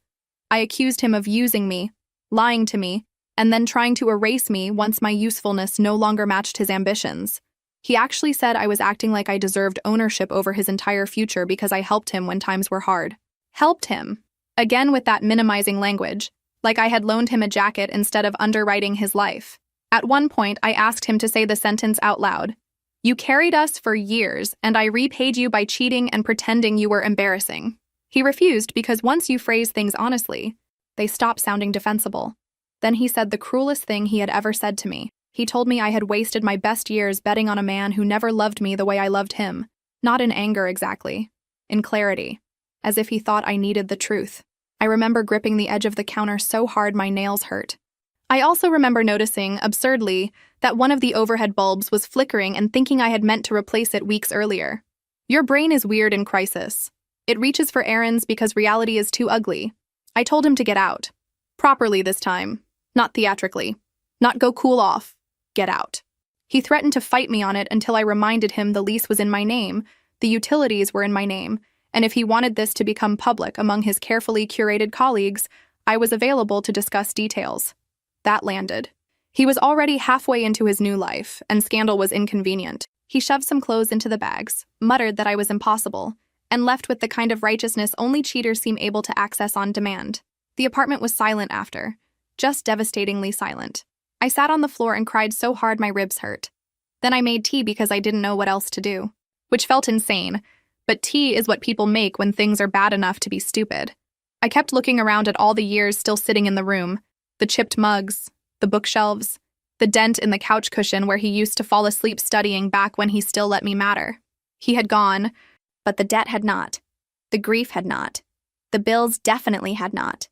I accused him of using me, lying to me, and then trying to erase me once my usefulness no longer matched his ambitions. He actually said I was acting like I deserved ownership over his entire future because I helped him when times were hard. Helped him. Again with that minimizing language, like I had loaned him a jacket instead of underwriting his life. At one point, I asked him to say the sentence out loud. You carried us for years, and I repaid you by cheating and pretending you were embarrassing. He refused because once you phrase things honestly, they stop sounding defensible. Then he said the cruelest thing he had ever said to me. He told me I had wasted my best years betting on a man who never loved me the way I loved him. Not in anger exactly. In clarity. As if he thought I needed the truth. I remember gripping the edge of the counter so hard my nails hurt. I also remember noticing, absurdly, that one of the overhead bulbs was flickering and thinking I had meant to replace it weeks earlier. Your brain is weird in crisis. It reaches for errands because reality is too ugly. I told him to get out. Properly this time. Not theatrically. Not go cool off. Get out. He threatened to fight me on it until I reminded him the lease was in my name, the utilities were in my name, and if he wanted this to become public among his carefully curated colleagues, I was available to discuss details. That landed. He was already halfway into his new life, and scandal was inconvenient. He shoved some clothes into the bags, muttered that I was impossible, and left with the kind of righteousness only cheaters seem able to access on demand. The apartment was silent after. Just devastatingly silent. I sat on the floor and cried so hard my ribs hurt. Then I made tea because I didn't know what else to do. Which felt insane, but tea is what people make when things are bad enough to be stupid. I kept looking around at all the years still sitting in the room, the chipped mugs, the bookshelves, the dent in the couch cushion where he used to fall asleep studying back when he still let me matter. He had gone, but the debt had not. The grief had not. The bills definitely had not.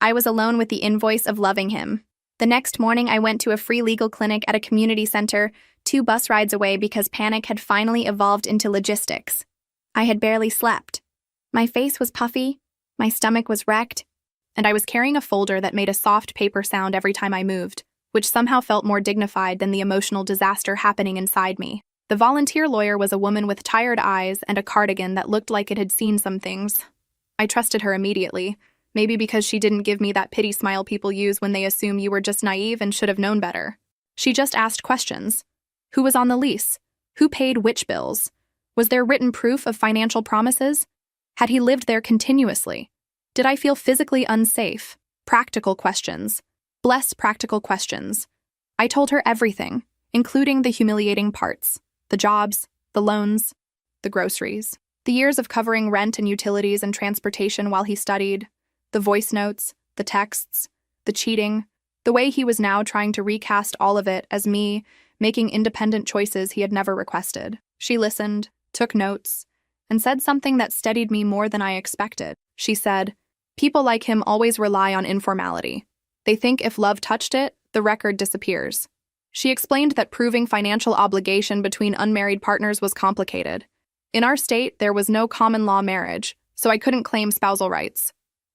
I was alone with the invoice of loving him. The next morning, I went to a free legal clinic at a community center, 2 bus rides away because panic had finally evolved into logistics. I had barely slept. My face was puffy, my stomach was wrecked, and I was carrying a folder that made a soft paper sound every time I moved, which somehow felt more dignified than the emotional disaster happening inside me. The volunteer lawyer was a woman with tired eyes and a cardigan that looked like it had seen some things. I trusted her immediately. Maybe because she didn't give me that pity smile people use when they assume you were just naive and should have known better. She just asked questions. Who was on the lease? Who paid which bills? Was there written proof of financial promises? Had he lived there continuously? Did I feel physically unsafe? Practical questions. Bless practical questions. I told her everything, including the humiliating parts. The jobs, the loans, the groceries. The years of covering rent and utilities and transportation while he studied. The voice notes, the texts, the cheating, the way he was now trying to recast all of it as me, making independent choices he had never requested. She listened, took notes, and said something that steadied me more than I expected. She said, people like him always rely on informality. They think if love touched it, the record disappears. She explained that proving financial obligation between unmarried partners was complicated. In our state, there was no common law marriage, so I couldn't claim spousal rights.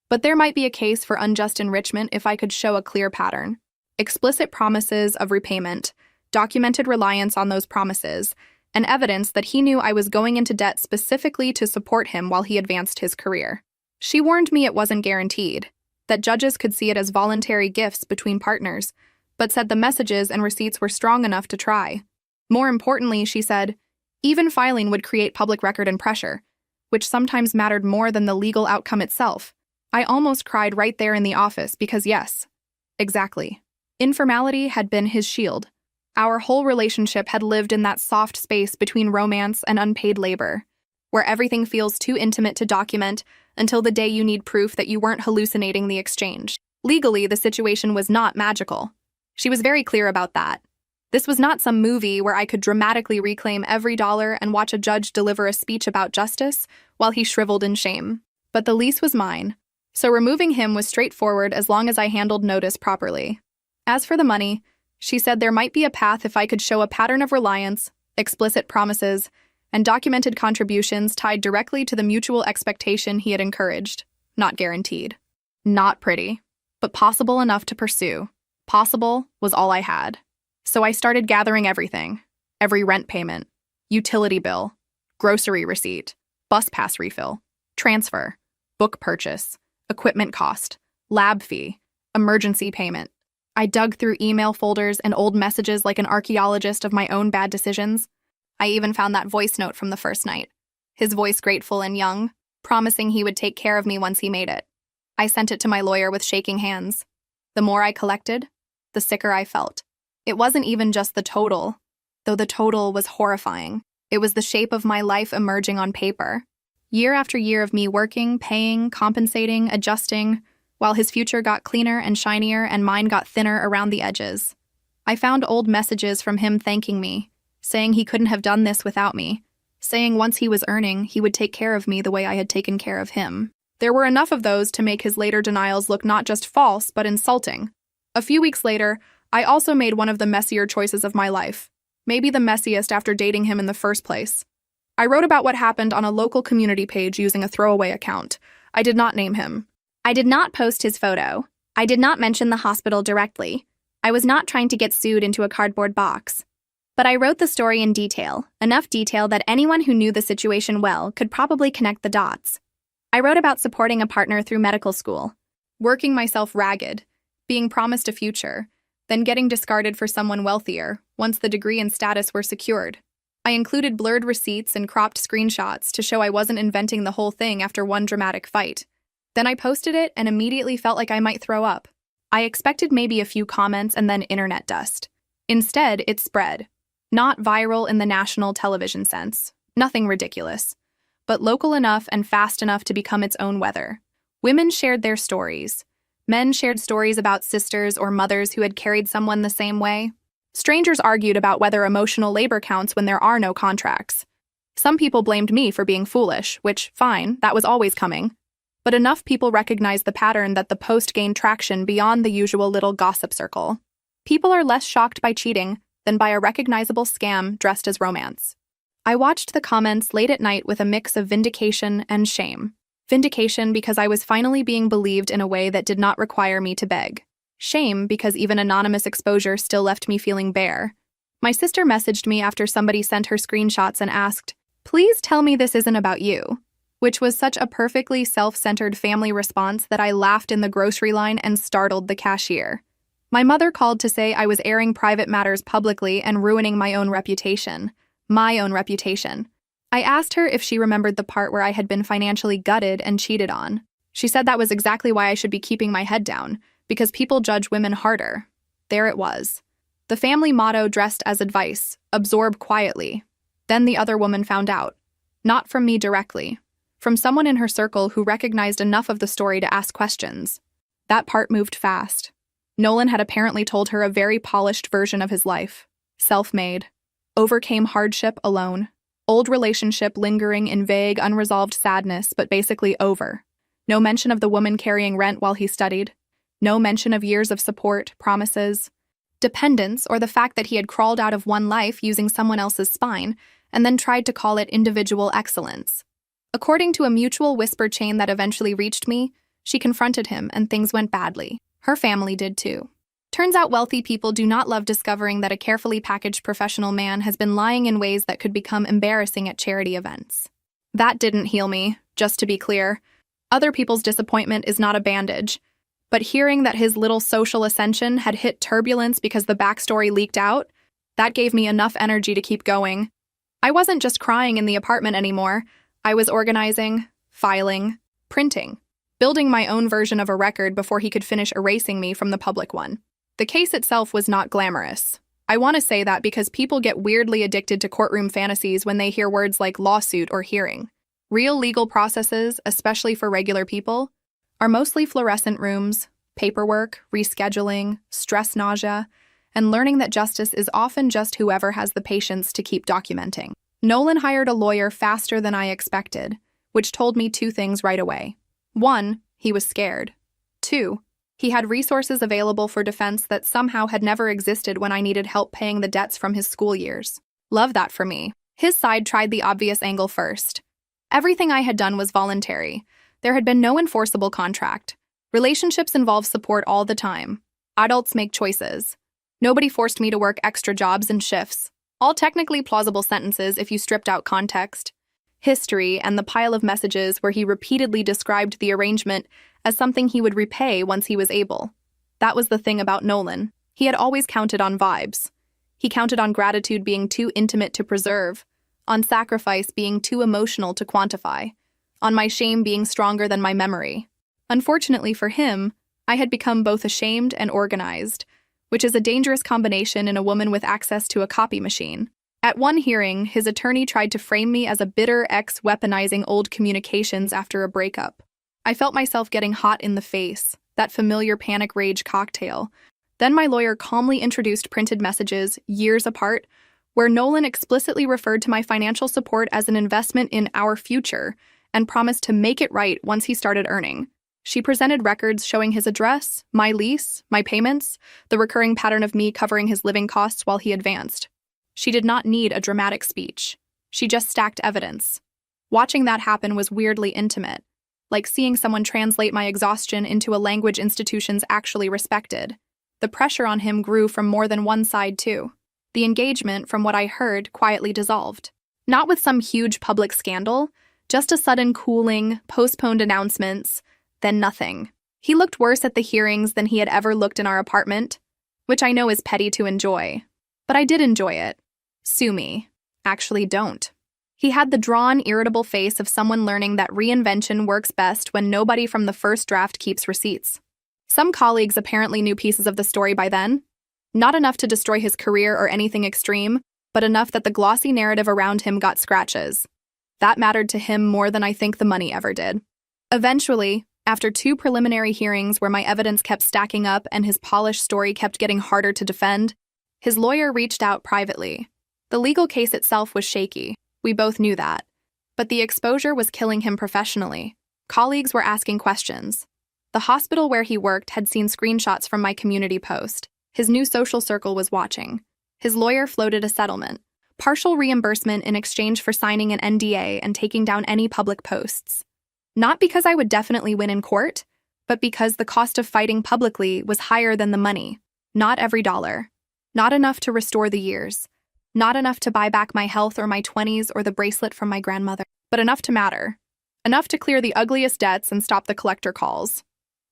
But there might be a case for unjust enrichment if I could show a clear pattern. Explicit promises of repayment, documented reliance on those promises, and evidence that he knew I was going into debt specifically to support him while he advanced his career. She warned me it wasn't guaranteed, that judges could see it as voluntary gifts between partners, but said the messages and receipts were strong enough to try. More importantly, she said, even filing would create public record and pressure, which sometimes mattered more than the legal outcome itself. I almost cried right there in the office because yes, exactly. Informality had been his shield. Our whole relationship had lived in that soft space between romance and unpaid labor, where everything feels too intimate to document until the day you need proof that you weren't hallucinating the exchange. Legally, the situation was not magical. She was very clear about that. This was not some movie where I could dramatically reclaim every dollar and watch a judge deliver a speech about justice while he shriveled in shame. But the lease was mine. So removing him was straightforward as long as I handled notice properly. As for the money, she said there might be a path if I could show a pattern of reliance, explicit promises, and documented contributions tied directly to the mutual expectation he had encouraged. Not guaranteed. Not pretty, but possible enough to pursue. Possible was all I had. So I started gathering everything. Every rent payment, utility bill, grocery receipt, bus pass refill, transfer, book purchase, equipment cost, lab fee, emergency payment. I dug through email folders and old messages like an archaeologist of my own bad decisions. I even found that voice note from the first night. His voice grateful and young, promising he would take care of me once he made it. I sent it to my lawyer with shaking hands. The more I collected, the sicker I felt. It wasn't even just the total, though the total was horrifying. It was the shape of my life emerging on paper. Year after year of me working, paying, compensating, adjusting, while his future got cleaner and shinier and mine got thinner around the edges. I found old messages from him thanking me, saying he couldn't have done this without me, saying once he was earning, he would take care of me the way I had taken care of him. There were enough of those to make his later denials look not just false, but insulting. A few weeks later, I also made one of the messier choices of my life, maybe the messiest after dating him in the first place. I wrote about what happened on a local community page using a throwaway account. I did not name him. I did not post his photo. I did not mention the hospital directly. I was not trying to get sued into a cardboard box. But I wrote the story in detail, enough detail that anyone who knew the situation well could probably connect the dots. I wrote about supporting a partner through medical school, working myself ragged, being promised a future, then getting discarded for someone wealthier once the degree and status were secured. I included blurred receipts and cropped screenshots to show I wasn't inventing the whole thing after one dramatic fight. Then I posted it and immediately felt like I might throw up. I expected maybe a few comments and then internet dust. Instead, it spread. Not viral in the national television sense, nothing ridiculous, but local enough and fast enough to become its own weather. Women shared their stories. Men shared stories about sisters or mothers who had carried someone the same way. Strangers argued about whether emotional labor counts when there are no contracts. Some people blamed me for being foolish, which, fine, that was always coming. But enough people recognized the pattern that the post gained traction beyond the usual little gossip circle. People are less shocked by cheating than by a recognizable scam dressed as romance. I watched the comments late at night with a mix of vindication and shame. Vindication because I was finally being believed in a way that did not require me to beg. Shame because even anonymous exposure still left me feeling bare. My sister messaged me after somebody sent her screenshots and asked, "Please tell me this isn't about you," which was such a perfectly self-centered family response that I laughed in the grocery line and startled the cashier. My mother called to say I was airing private matters publicly and ruining my own reputation. My own reputation. I asked her if she remembered the part where I had been financially gutted and cheated on. She said that was exactly why I should be keeping my head down, because people judge women harder. There it was. The family motto dressed as advice, absorb quietly. Then the other woman found out. Not from me directly. From someone in her circle who recognized enough of the story to ask questions. That part moved fast. Nolan had apparently told her a very polished version of his life. Self-made. Overcame hardship alone. Old relationship lingering in vague, unresolved sadness, but basically over. No mention of the woman carrying rent while he studied. No mention of years of support, promises, dependence, or the fact that he had crawled out of one life using someone else's spine and then tried to call it individual excellence. According to a mutual whisper chain that eventually reached me, she confronted him and things went badly. Her family did too. Turns out wealthy people do not love discovering that a carefully packaged professional man has been lying in ways that could become embarrassing at charity events. That didn't heal me, just to be clear. Other people's disappointment is not a bandage. But hearing that his little social ascension had hit turbulence because the backstory leaked out, that gave me enough energy to keep going. I wasn't just crying in the apartment anymore. I was organizing, filing, printing, building my own version of a record before he could finish erasing me from the public one. The case itself was not glamorous. I want to say that because people get weirdly addicted to courtroom fantasies when they hear words like lawsuit or hearing. Real legal processes, especially for regular people, are mostly fluorescent rooms, paperwork, rescheduling, stress nausea, and learning that justice is often just whoever has the patience to keep documenting. Nolan hired a lawyer faster than I expected, which told me two things right away. 1, he was scared. 2, he had resources available for defense that somehow had never existed when I needed help paying the debts from his school years. Love that for me. His side tried the obvious angle first. Everything I had done was voluntary. There had been no enforceable contract. Relationships involve support all the time. Adults make choices. Nobody forced me to work extra jobs and shifts. All technically plausible sentences if you stripped out context. History and the pile of messages where he repeatedly described the arrangement as something he would repay once he was able. That was the thing about Nolan. He had always counted on vibes. He counted on gratitude being too intimate to preserve, on sacrifice being too emotional to quantify, on my shame being stronger than my memory. Unfortunately for him, I had become both ashamed and organized, which is a dangerous combination in a woman with access to a copy machine. At one hearing, his attorney tried to frame me as a bitter ex weaponizing old communications after a breakup. I felt myself getting hot in the face, that familiar panic rage cocktail. Then my lawyer calmly introduced printed messages, years apart, where Nolan explicitly referred to my financial support as an investment in our future and promised to make it right once he started earning. She presented records showing his address, my lease, my payments, the recurring pattern of me covering his living costs while he advanced. She did not need a dramatic speech. She just stacked evidence. Watching that happen was weirdly intimate, like seeing someone translate my exhaustion into a language institutions actually respected. The pressure on him grew from more than one side, too. The engagement, from what I heard, quietly dissolved. Not with some huge public scandal, just a sudden cooling, postponed announcements, then nothing. He looked worse at the hearings than he had ever looked in our apartment, which I know is petty to enjoy. But I did enjoy it. Sue me. Actually, don't. He had the drawn, irritable face of someone learning that reinvention works best when nobody from the first draft keeps receipts. Some colleagues apparently knew pieces of the story by then. Not enough to destroy his career or anything extreme, but enough that the glossy narrative around him got scratches. That mattered to him more than I think the money ever did. Eventually, after 2 preliminary hearings where my evidence kept stacking up and his polished story kept getting harder to defend, his lawyer reached out privately. The legal case itself was shaky. We both knew that. But the exposure was killing him professionally. Colleagues were asking questions. The hospital where he worked had seen screenshots from my community post. His new social circle was watching. His lawyer floated a settlement. Partial reimbursement in exchange for signing an NDA and taking down any public posts. Not because I would definitely win in court, but because the cost of fighting publicly was higher than the money. Not every dollar. Not enough to restore the years. Not enough to buy back my health or my 20s or the bracelet from my grandmother, but enough to matter. Enough to clear the ugliest debts and stop the collector calls.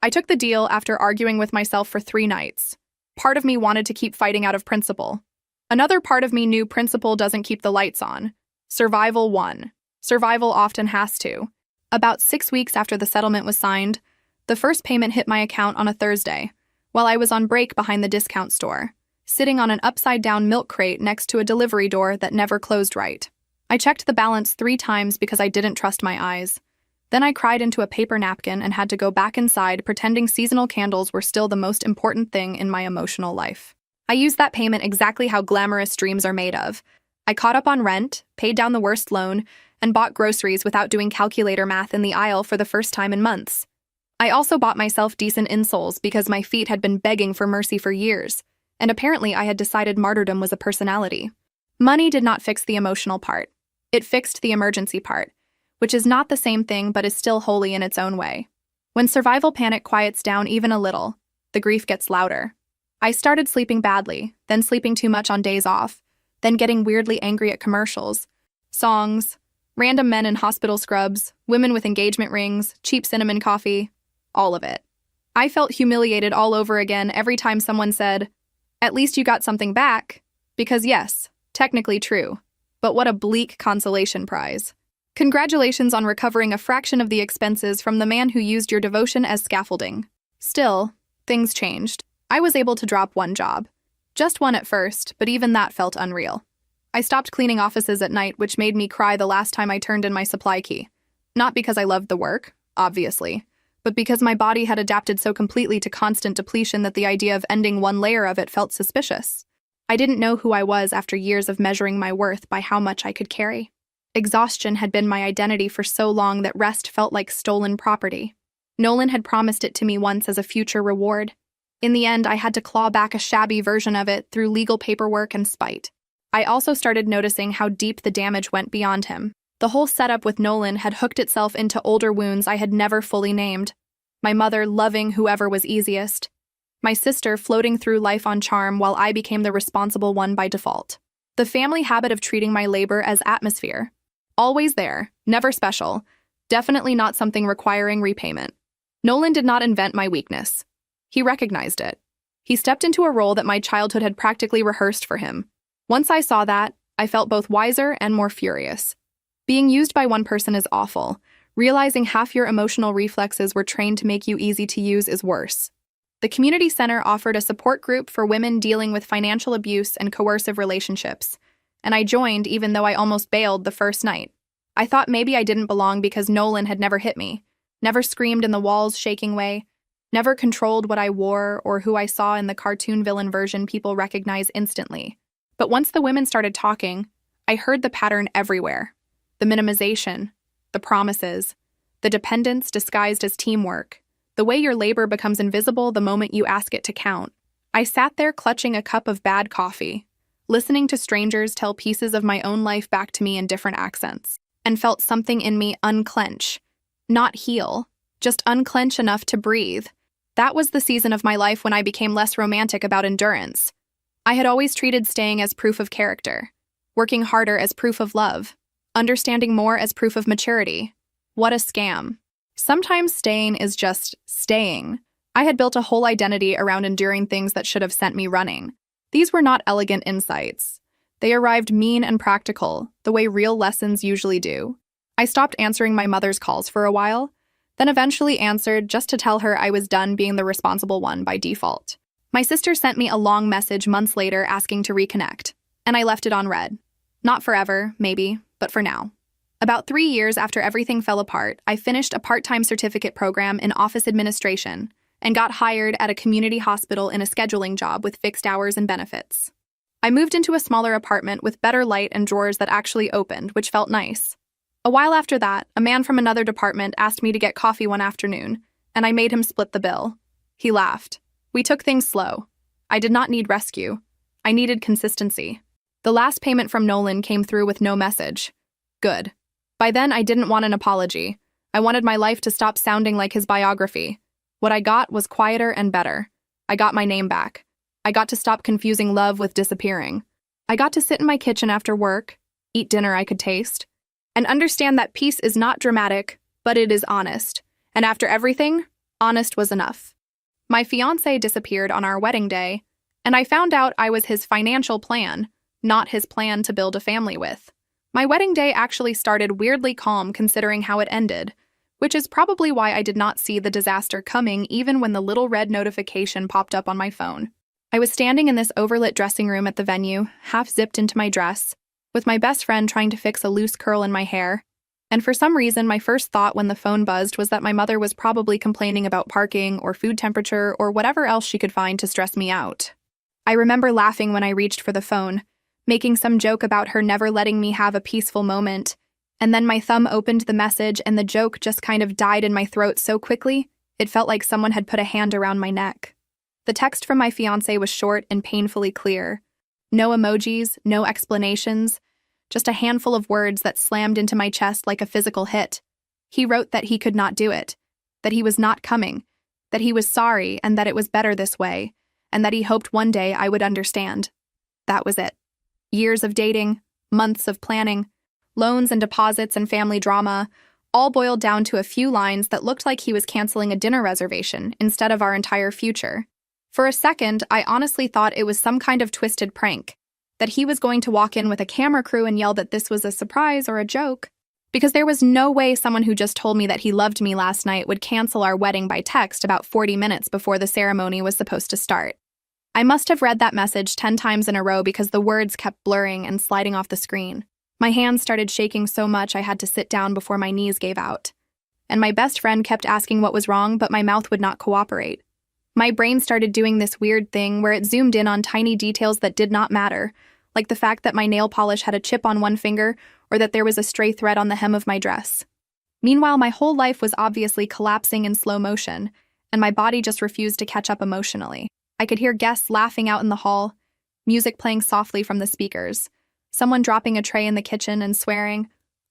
I took the deal after arguing with myself for 3 nights. Part of me wanted to keep fighting out of principle. Another part of me knew principle doesn't keep the lights on. Survival won. Survival often has to. About 6 weeks after the settlement was signed, the first payment hit my account on a Thursday, while I was on break behind the discount store, sitting on an upside-down milk crate next to a delivery door that never closed right. I checked the balance 3 times because I didn't trust my eyes. Then I cried into a paper napkin and had to go back inside pretending seasonal candles were still the most important thing in my emotional life. I used that payment exactly how glamorous dreams are made of. I caught up on rent, paid down the worst loan, and bought groceries without doing calculator math in the aisle for the first time in months. I also bought myself decent insoles because my feet had been begging for mercy for years, and apparently I had decided martyrdom was a personality. Money did not fix the emotional part. It fixed the emergency part, which is not the same thing but is still holy in its own way. When survival panic quiets down even a little, the grief gets louder. I started sleeping badly, then sleeping too much on days off, then getting weirdly angry at commercials, songs, random men in hospital scrubs, women with engagement rings, cheap cinnamon coffee, all of it. I felt humiliated all over again every time someone said, "At least you got something back," because yes, technically true, but what a bleak consolation prize. Congratulations on recovering a fraction of the expenses from the man who used your devotion as scaffolding. Still, things changed. I was able to drop one job. Just one at first, but even that felt unreal. I stopped cleaning offices at night, which made me cry the last time I turned in my supply key. Not because I loved the work, obviously, but because my body had adapted so completely to constant depletion that the idea of ending one layer of it felt suspicious. I didn't know who I was after years of measuring my worth by how much I could carry. Exhaustion had been my identity for so long that rest felt like stolen property. Nolan had promised it to me once as a future reward. In the end, I had to claw back a shabby version of it through legal paperwork and spite. I also started noticing how deep the damage went beyond him. The whole setup with Nolan had hooked itself into older wounds I had never fully named. My mother loving whoever was easiest. My sister floating through life on charm while I became the responsible one by default. The family habit of treating my labor as atmosphere. Always there, never special, definitely not something requiring repayment. Nolan did not invent my weakness. He recognized it. He stepped into a role that my childhood had practically rehearsed for him. Once I saw that, I felt both wiser and more furious. Being used by one person is awful. Realizing half your emotional reflexes were trained to make you easy to use is worse. The community center offered a support group for women dealing with financial abuse and coercive relationships, and I joined even though I almost bailed the first night. I thought maybe I didn't belong because Nolan had never hit me, never screamed in the walls shaking way, never controlled what I wore or who I saw in the cartoon villain version people recognize instantly. But once the women started talking, I heard the pattern everywhere. The minimization, the promises, the dependence disguised as teamwork, the way your labor becomes invisible the moment you ask it to count. I sat there clutching a cup of bad coffee, listening to strangers tell pieces of my own life back to me in different accents, and felt something in me unclench, not heal, just unclench enough to breathe. That was the season of my life when I became less romantic about endurance. I had always treated staying as proof of character, working harder as proof of love, understanding more as proof of maturity. What a scam. Sometimes staying is just staying. I had built a whole identity around enduring things that should have sent me running. These were not elegant insights. They arrived mean and practical, the way real lessons usually do. I stopped answering my mother's calls for a while, then eventually answered just to tell her I was done being the responsible one by default. My sister sent me a long message months later asking to reconnect, and I left it on read. Not forever, maybe, but for now. About 3 years after everything fell apart, I finished a part-time certificate program in office administration and got hired at a community hospital in a scheduling job with fixed hours and benefits. I moved into a smaller apartment with better light and drawers that actually opened, which felt nice. A while after that, a man from another department asked me to get coffee one afternoon, and I made him split the bill. He laughed. We took things slow. I did not need rescue. I needed consistency. The last payment from Nolan came through with no message. Good. By then, I didn't want an apology. I wanted my life to stop sounding like his biography. What I got was quieter and better. I got my name back. I got to stop confusing love with disappearing. I got to sit in my kitchen after work, eat dinner I could taste, and understand that peace is not dramatic, but it is honest. And after everything, honest was enough. My fiancé disappeared on our wedding day, and I found out I was his financial plan, not his plan to build a family with. My wedding day actually started weirdly calm considering how it ended, which is probably why I did not see the disaster coming even when the little red notification popped up on my phone. I was standing in this overlit dressing room at the venue, half zipped into my dress, with my best friend trying to fix a loose curl in my hair. And for some reason, my first thought when the phone buzzed was that my mother was probably complaining about parking or food temperature or whatever else she could find to stress me out. I remember laughing when I reached for the phone, making some joke about her never letting me have a peaceful moment, and then my thumb opened the message and the joke just kind of died in my throat so quickly, it felt like someone had put a hand around my neck. The text from my fiancé was short and painfully clear. No emojis, no explanations, just a handful of words that slammed into my chest like a physical hit. He wrote that he could not do it, that he was not coming, that he was sorry and that it was better this way, and that he hoped one day I would understand. That was it. Years of dating, months of planning, loans and deposits and family drama, all boiled down to a few lines that looked like he was canceling a dinner reservation instead of our entire future. For a second, I honestly thought it was some kind of twisted prank, that he was going to walk in with a camera crew and yell that this was a surprise or a joke, because there was no way someone who just told me that he loved me last night would cancel our wedding by text about 40 minutes before the ceremony was supposed to start. I must have read that message 10 times in a row because the words kept blurring and sliding off the screen. My hands started shaking so much I had to sit down before my knees gave out. And my best friend kept asking what was wrong, but my mouth would not cooperate. My brain started doing this weird thing where it zoomed in on tiny details that did not matter, like the fact that my nail polish had a chip on one finger or that there was a stray thread on the hem of my dress. Meanwhile, my whole life was obviously collapsing in slow motion, and my body just refused to catch up emotionally. I could hear guests laughing out in the hall, music playing softly from the speakers, someone dropping a tray in the kitchen and swearing,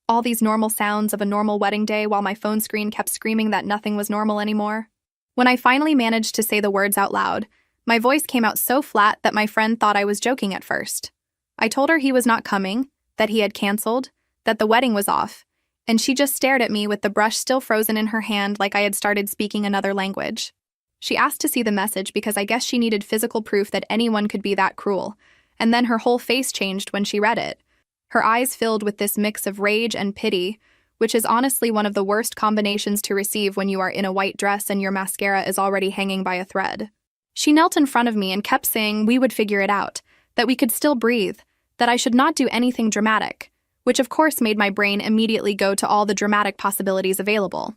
all these normal sounds of a normal wedding day while my phone screen kept screaming that nothing was normal anymore. When I finally managed to say the words out loud, my voice came out so flat that my friend thought I was joking at first. I told her he was not coming, that he had canceled, that the wedding was off, and she just stared at me with the brush still frozen in her hand like I had started speaking another language. She asked to see the message because I guess she needed physical proof that anyone could be that cruel, and then her whole face changed when she read it. Her eyes filled with this mix of rage and pity, which is honestly one of the worst combinations to receive when you are in a white dress and your mascara is already hanging by a thread. She knelt in front of me and kept saying we would figure it out, that we could still breathe, that I should not do anything dramatic, which of course made my brain immediately go to all the dramatic possibilities available.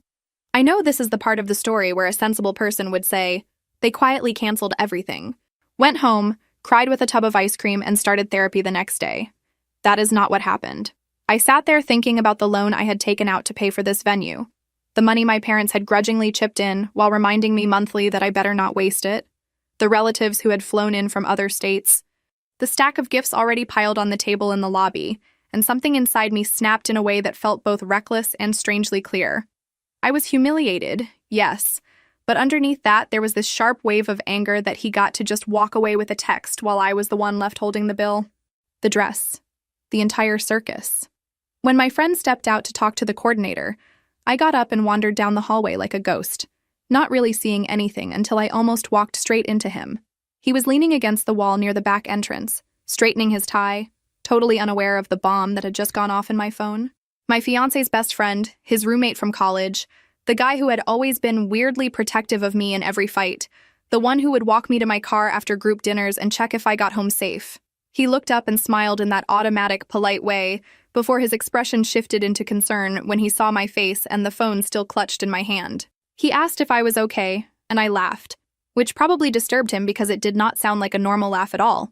I know this is the part of the story where a sensible person would say, they quietly canceled everything, went home, cried with a tub of ice cream, and started therapy the next day. That is not what happened. I sat there thinking about the loan I had taken out to pay for this venue, the money my parents had grudgingly chipped in while reminding me monthly that I better not waste it, the relatives who had flown in from other states, the stack of gifts already piled on the table in the lobby, and something inside me snapped in a way that felt both reckless and strangely clear. I was humiliated, yes, but underneath that there was this sharp wave of anger that he got to just walk away with a text while I was the one left holding the bill. The dress. The entire circus. When my friend stepped out to talk to the coordinator, I got up and wandered down the hallway like a ghost, not really seeing anything until I almost walked straight into him. He was leaning against the wall near the back entrance, straightening his tie, totally unaware of the bomb that had just gone off in my phone. My fiancé's best friend, his roommate from college, the guy who had always been weirdly protective of me in every fight, the one who would walk me to my car after group dinners and check if I got home safe. He looked up and smiled in that automatic, polite way before his expression shifted into concern when he saw my face and the phone still clutched in my hand. He asked if I was okay, and I laughed, which probably disturbed him because it did not sound like a normal laugh at all.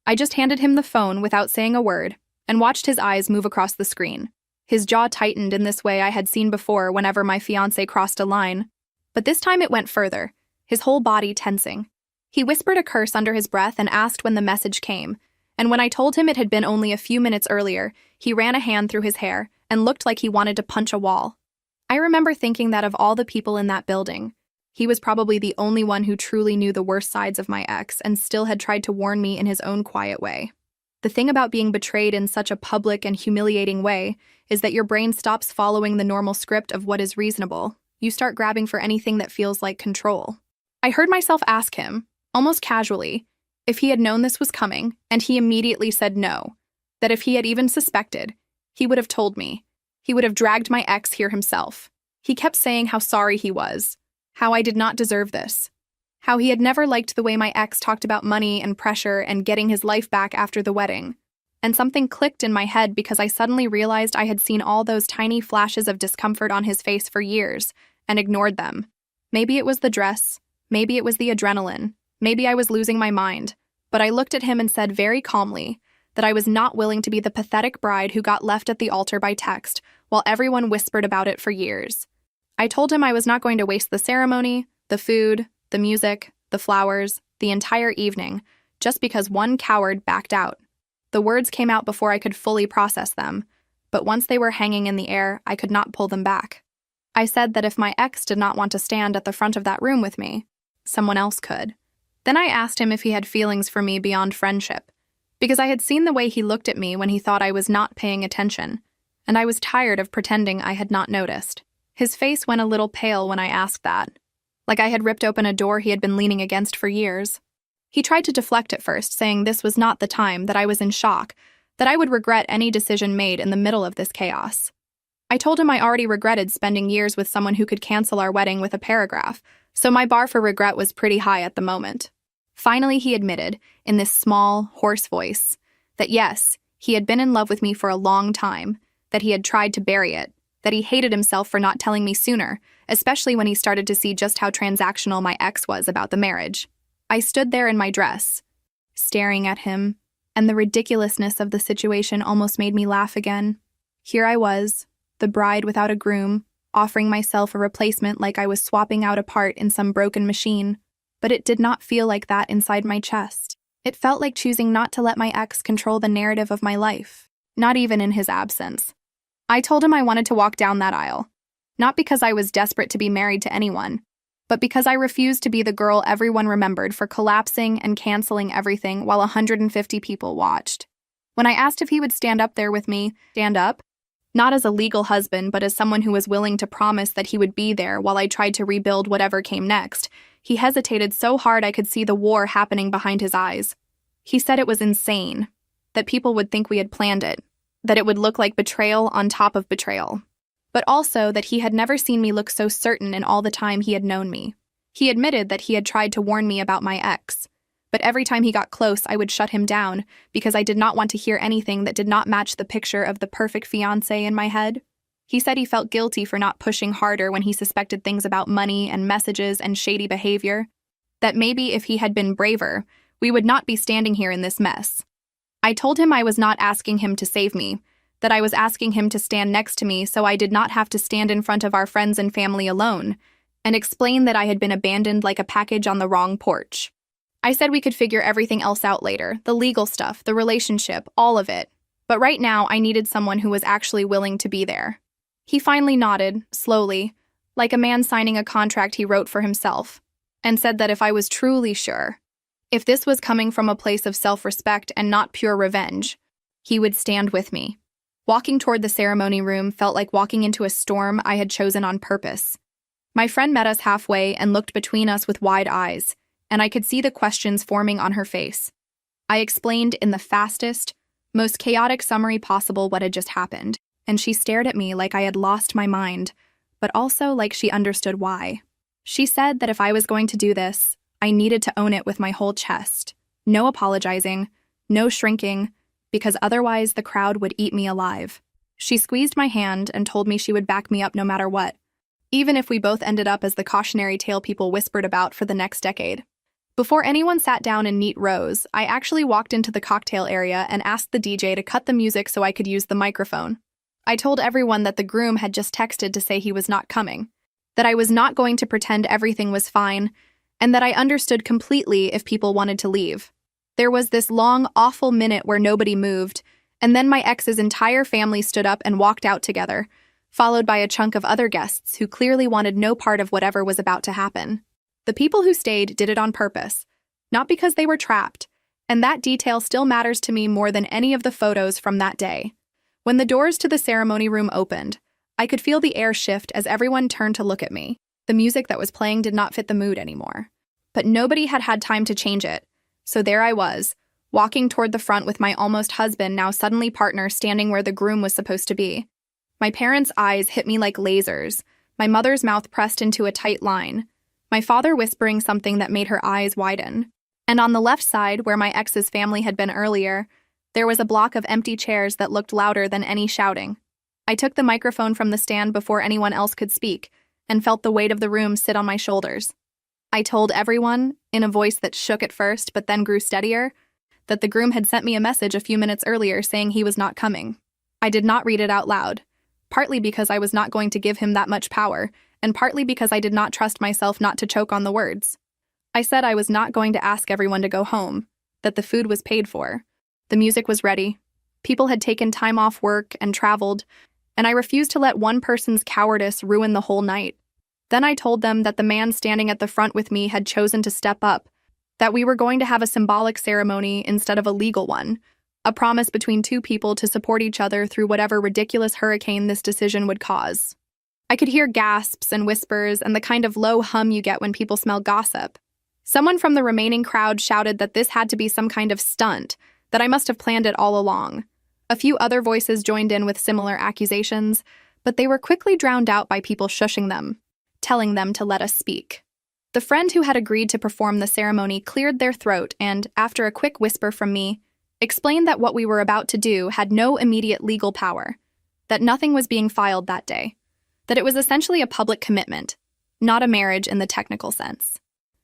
I just handed him the phone without saying a word and watched his eyes move across the screen. His jaw tightened in this way I had seen before whenever my fiancé crossed a line, but this time it went further, his whole body tensing. He whispered a curse under his breath and asked when the message came, and when I told him it had been only a few minutes earlier, he ran a hand through his hair and looked like he wanted to punch a wall. I remember thinking that of all the people in that building, he was probably the only one who truly knew the worst sides of my ex and still had tried to warn me in his own quiet way. The thing about being betrayed in such a public and humiliating way is that your brain stops following the normal script of what is reasonable. You start grabbing for anything that feels like control. I heard myself ask him, almost casually, if he had known this was coming, and he immediately said no, that if he had even suspected, he would have told me. He would have dragged my ex here himself. He kept saying how sorry he was, how I did not deserve this, how he had never liked the way my ex talked about money and pressure and getting his life back after the wedding. And something clicked in my head because I suddenly realized I had seen all those tiny flashes of discomfort on his face for years and ignored them. Maybe it was the dress, maybe it was the adrenaline, maybe I was losing my mind, but I looked at him and said very calmly that I was not willing to be the pathetic bride who got left at the altar by text while everyone whispered about it for years. I told him I was not going to waste the ceremony, the food, the music, the flowers, the entire evening, just because one coward backed out. The words came out before I could fully process them, but once they were hanging in the air, I could not pull them back. I said that if my ex did not want to stand at the front of that room with me, someone else could. Then I asked him if he had feelings for me beyond friendship, because I had seen the way he looked at me when he thought I was not paying attention, and I was tired of pretending I had not noticed. His face went a little pale when I asked that, like I had ripped open a door he had been leaning against for years. He tried to deflect at first, saying this was not the time, that I was in shock, that I would regret any decision made in the middle of this chaos. I told him I already regretted spending years with someone who could cancel our wedding with a paragraph, so my bar for regret was pretty high at the moment. Finally, he admitted, in this small, hoarse voice, that yes, he had been in love with me for a long time, that he had tried to bury it, that he hated himself for not telling me sooner, especially when he started to see just how transactional my ex was about the marriage. I stood there in my dress, staring at him, and the ridiculousness of the situation almost made me laugh again. Here I was, the bride without a groom, offering myself a replacement like I was swapping out a part in some broken machine, but it did not feel like that inside my chest. It felt like choosing not to let my ex control the narrative of my life, not even in his absence. I told him I wanted to walk down that aisle, not because I was desperate to be married to anyone, but because I refused to be the girl everyone remembered for collapsing and canceling everything while 150 people watched. When I asked if he would stand up there with me, stand up, not as a legal husband, but as someone who was willing to promise that he would be there while I tried to rebuild whatever came next, he hesitated so hard I could see the war happening behind his eyes. He said it was insane, that people would think we had planned it, that it would look like betrayal on top of betrayal, but also that he had never seen me look so certain in all the time he had known me. He admitted that he had tried to warn me about my ex, but every time he got close, I would shut him down because I did not want to hear anything that did not match the picture of the perfect fiancé in my head. He said he felt guilty for not pushing harder when he suspected things about money and messages and shady behavior, that maybe if he had been braver, we would not be standing here in this mess. I told him I was not asking him to save me, that I was asking him to stand next to me so I did not have to stand in front of our friends and family alone, and explain that I had been abandoned like a package on the wrong porch. I said we could figure everything else out later, the legal stuff, the relationship, all of it, but right now I needed someone who was actually willing to be there. He finally nodded, slowly, like a man signing a contract he wrote for himself, and said that if I was truly sure, if this was coming from a place of self-respect and not pure revenge, he would stand with me. Walking toward the ceremony room felt like walking into a storm I had chosen on purpose. My friend met us halfway and looked between us with wide eyes, and I could see the questions forming on her face. I explained in the fastest, most chaotic summary possible what had just happened, and she stared at me like I had lost my mind, but also like she understood why. She said that if I was going to do this, I needed to own it with my whole chest. No apologizing, no shrinking, because otherwise the crowd would eat me alive. She squeezed my hand and told me she would back me up no matter what, even if we both ended up as the cautionary tale people whispered about for the next decade. Before anyone sat down in neat rows, I actually walked into the cocktail area and asked the DJ to cut the music so I could use the microphone. I told everyone that the groom had just texted to say he was not coming, that I was not going to pretend everything was fine, and that I understood completely if people wanted to leave. There was this long, awful minute where nobody moved, and then my ex's entire family stood up and walked out together, followed by a chunk of other guests who clearly wanted no part of whatever was about to happen. The people who stayed did it on purpose, not because they were trapped, and that detail still matters to me more than any of the photos from that day. When the doors to the ceremony room opened, I could feel the air shift as everyone turned to look at me. The music that was playing did not fit the mood anymore. But nobody had had time to change it, so there I was, walking toward the front with my almost husband, now suddenly partner, standing where the groom was supposed to be. My parents' eyes hit me like lasers, my mother's mouth pressed into a tight line, my father whispering something that made her eyes widen. And on the left side, where my ex's family had been earlier, there was a block of empty chairs that looked louder than any shouting. I took the microphone from the stand before anyone else could speak, and felt the weight of the room sit on my shoulders. I told everyone, in a voice that shook at first but then grew steadier, that the groom had sent me a message a few minutes earlier saying he was not coming. I did not read it out loud, partly because I was not going to give him that much power, and partly because I did not trust myself not to choke on the words. I said I was not going to ask everyone to go home, that the food was paid for, the music was ready, people had taken time off work and traveled, and I refused to let one person's cowardice ruin the whole night. Then I told them that the man standing at the front with me had chosen to step up, that we were going to have a symbolic ceremony instead of a legal one, a promise between two people to support each other through whatever ridiculous hurricane this decision would cause. I could hear gasps and whispers and the kind of low hum you get when people smell gossip. Someone from the remaining crowd shouted that this had to be some kind of stunt, that I must have planned it all along. A few other voices joined in with similar accusations, but they were quickly drowned out by people shushing them, telling them to let us speak. The friend who had agreed to perform the ceremony cleared their throat and, after a quick whisper from me, explained that what we were about to do had no immediate legal power, that nothing was being filed that day, that it was essentially a public commitment, not a marriage in the technical sense.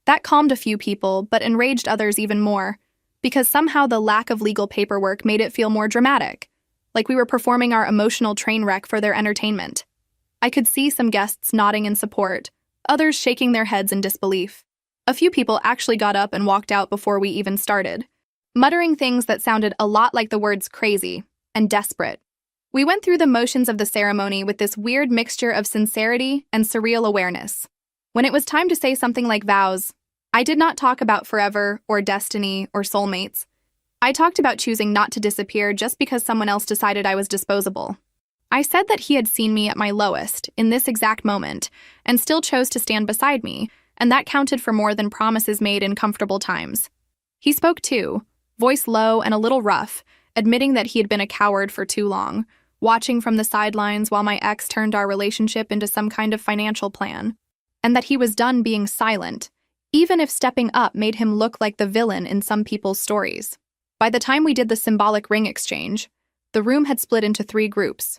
That calmed a few people, but enraged others even more, because somehow the lack of legal paperwork made it feel more dramatic, like we were performing our emotional train wreck for their entertainment. I could see some guests nodding in support, others shaking their heads in disbelief. A few people actually got up and walked out before we even started, muttering things that sounded a lot like the words crazy and desperate. We went through the motions of the ceremony with this weird mixture of sincerity and surreal awareness. When it was time to say something like vows, I did not talk about forever or destiny or soulmates. I talked about choosing not to disappear just because someone else decided I was disposable. I said that he had seen me at my lowest in this exact moment and still chose to stand beside me, and that counted for more than promises made in comfortable times. He spoke too, voice low and a little rough, admitting that he had been a coward for too long, watching from the sidelines while my ex turned our relationship into some kind of financial plan, and that he was done being silent, even if stepping up made him look like the villain in some people's stories. By the time we did the symbolic ring exchange, the room had split into 3 groups.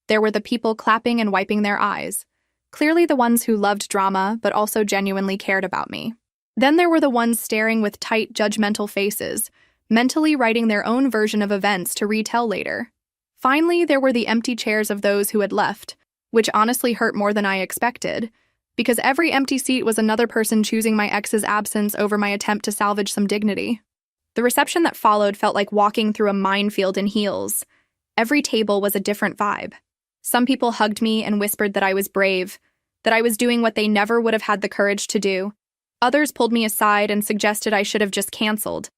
There were the people clapping and wiping their eyes, clearly the ones who loved drama but also genuinely cared about me. Then there were the ones staring with tight, judgmental faces, mentally writing their own version of events to retell later. Finally, there were the empty chairs of those who had left, which honestly hurt more than I expected, because every empty seat was another person choosing my ex's absence over my attempt to salvage some dignity. The reception that followed felt like walking through a minefield in heels. Every table was a different vibe. Some people hugged me and whispered that I was brave, that I was doing what they never would have had the courage to do. Others pulled me aside and suggested I should have just canceled,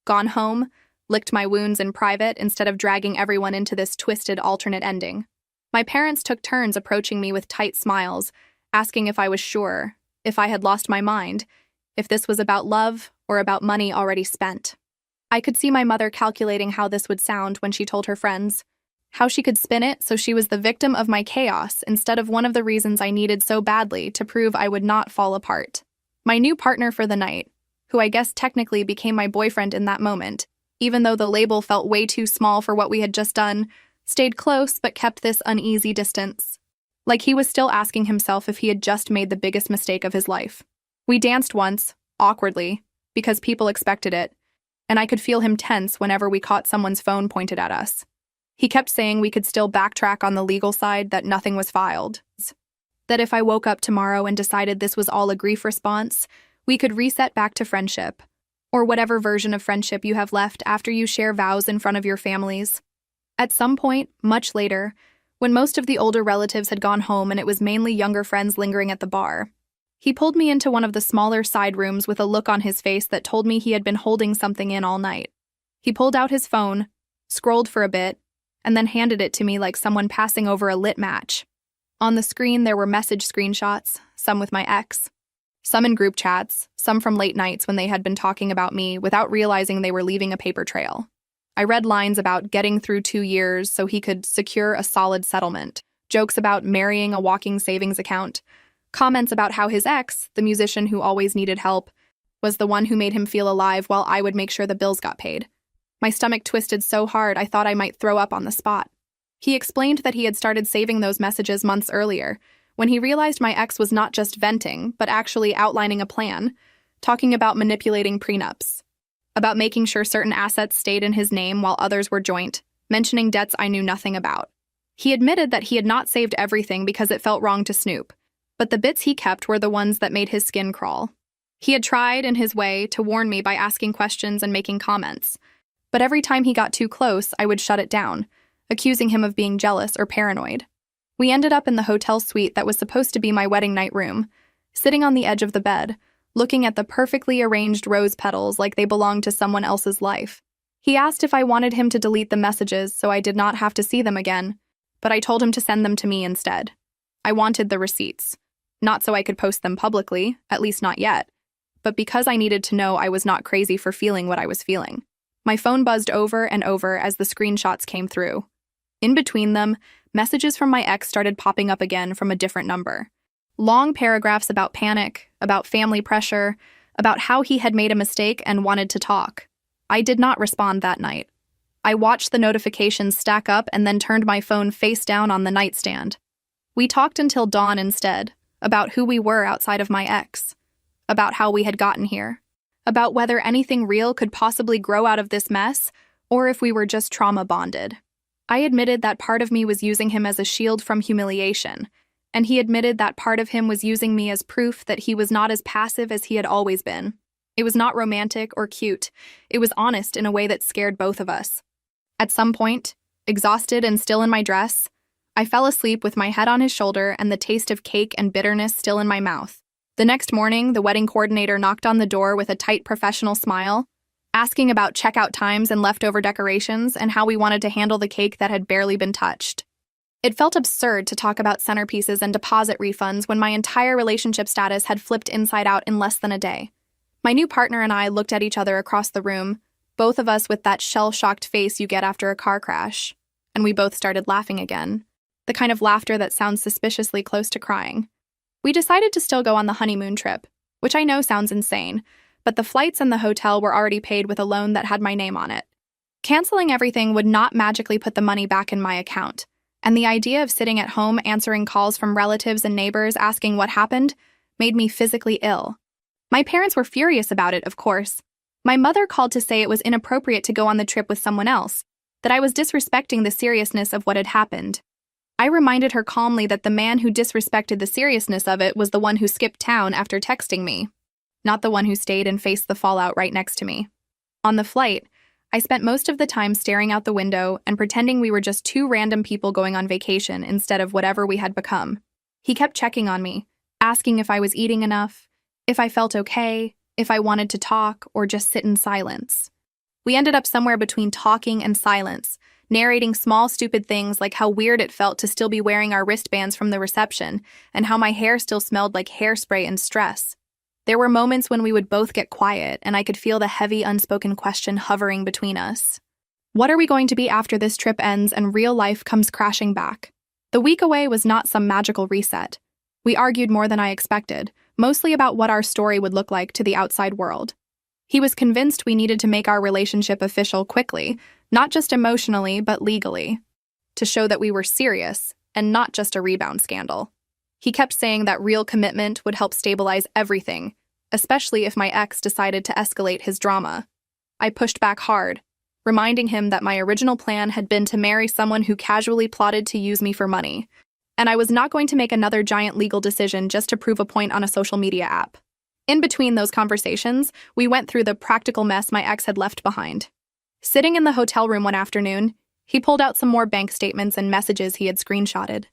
gone home, licked my wounds in private instead of dragging everyone into this twisted alternate ending. My parents took turns approaching me with tight smiles, asking if I was sure, if I had lost my mind, if this was about love or about money already spent. I could see my mother calculating how this would sound when she told her friends, how she could spin it so she was the victim of my chaos instead of one of the reasons I needed so badly to prove I would not fall apart. My new partner for the night, who I guess technically became my boyfriend in that moment, even though the label felt way too small for what we had just done, stayed close but kept this uneasy distance. Like he was still asking himself if he had just made the biggest mistake of his life. We danced once, awkwardly, because people expected it, and I could feel him tense whenever we caught someone's phone pointed at us. He kept saying we could still backtrack on the legal side, that nothing was filed. That if I woke up tomorrow and decided this was all a grief response, we could reset back to friendship, or whatever version of friendship you have left after you share vows in front of your families. At some point, much later, when most of the older relatives had gone home and it was mainly younger friends lingering at the bar, he pulled me into one of the smaller side rooms with a look on his face that told me he had been holding something in all night. He pulled out his phone, scrolled for a bit, and then handed it to me like someone passing over a lit match. On the screen, there were message screenshots, some with my ex, some in group chats, some from late nights when they had been talking about me without realizing they were leaving a paper trail. I read lines about getting through 2 years so he could secure a solid settlement, jokes about marrying a walking savings account, comments about how his ex, the musician who always needed help, was the one who made him feel alive while I would make sure the bills got paid. My stomach twisted so hard I thought I might throw up on the spot. He explained that he had started saving those messages months earlier, when he realized my ex was not just venting, but actually outlining a plan, talking about manipulating prenups, about making sure certain assets stayed in his name while others were joint, mentioning debts I knew nothing about. He admitted that he had not saved everything because it felt wrong to snoop, but the bits he kept were the ones that made his skin crawl. He had tried, in his way, to warn me by asking questions and making comments, but every time he got too close, I would shut it down, accusing him of being jealous or paranoid. We ended up in the hotel suite that was supposed to be my wedding night room, sitting on the edge of the bed, looking at the perfectly arranged rose petals like they belonged to someone else's life. He asked if I wanted him to delete the messages so I did not have to see them again, but I told him to send them to me instead. I wanted the receipts, not so I could post them publicly, at least not yet, but because I needed to know I was not crazy for feeling what I was feeling. My phone buzzed over and over as the screenshots came through. In between them, messages from my ex started popping up again from a different number. Long paragraphs about panic, about family pressure, about how he had made a mistake and wanted to talk. I did not respond that night. I watched the notifications stack up and then turned my phone face down on the nightstand. We talked until dawn instead, about who we were outside of my ex, about how we had gotten here, about whether anything real could possibly grow out of this mess, or if we were just trauma bonded. I admitted that part of me was using him as a shield from humiliation, and he admitted that part of him was using me as proof that he was not as passive as he had always been. It was not romantic or cute. It was honest in a way that scared both of us. At some point, exhausted and still in my dress, I fell asleep with my head on his shoulder and the taste of cake and bitterness still in my mouth. The next morning, the wedding coordinator knocked on the door with a tight professional smile, asking about checkout times and leftover decorations and how we wanted to handle the cake that had barely been touched. It felt absurd to talk about centerpieces and deposit refunds when my entire relationship status had flipped inside out in less than a day. My new partner and I looked at each other across the room, both of us with that shell-shocked face you get after a car crash, and we both started laughing again, the kind of laughter that sounds suspiciously close to crying. We decided to still go on the honeymoon trip, which I know sounds insane, but the flights and the hotel were already paid with a loan that had my name on it. Canceling everything would not magically put the money back in my account, and the idea of sitting at home answering calls from relatives and neighbors asking what happened made me physically ill. My parents were furious about it, of course. My mother called to say it was inappropriate to go on the trip with someone else, that I was disrespecting the seriousness of what had happened. I reminded her calmly that the man who disrespected the seriousness of it was the one who skipped town after texting me, not the one who stayed and faced the fallout right next to me. On the flight, I spent most of the time staring out the window and pretending we were just two random people going on vacation instead of whatever we had become. He kept checking on me, asking if I was eating enough, if I felt okay, if I wanted to talk, or just sit in silence. We ended up somewhere between talking and silence, narrating small stupid things like how weird it felt to still be wearing our wristbands from the reception and how my hair still smelled like hairspray and stress. There were moments when we would both get quiet and I could feel the heavy unspoken question hovering between us. What are we going to be after this trip ends and real life comes crashing back? The week away was not some magical reset. We argued more than I expected, mostly about what our story would look like to the outside world. He was convinced we needed to make our relationship official quickly, not just emotionally, but legally, to show that we were serious and not just a rebound scandal. He kept saying that real commitment would help stabilize everything, especially if my ex decided to escalate his drama. I pushed back hard, reminding him that my original plan had been to marry someone who casually plotted to use me for money, and I was not going to make another giant legal decision just to prove a point on a social media app. In between those conversations, we went through the practical mess my ex had left behind. Sitting in the hotel room one afternoon, he pulled out some more bank statements and messages he had screenshotted,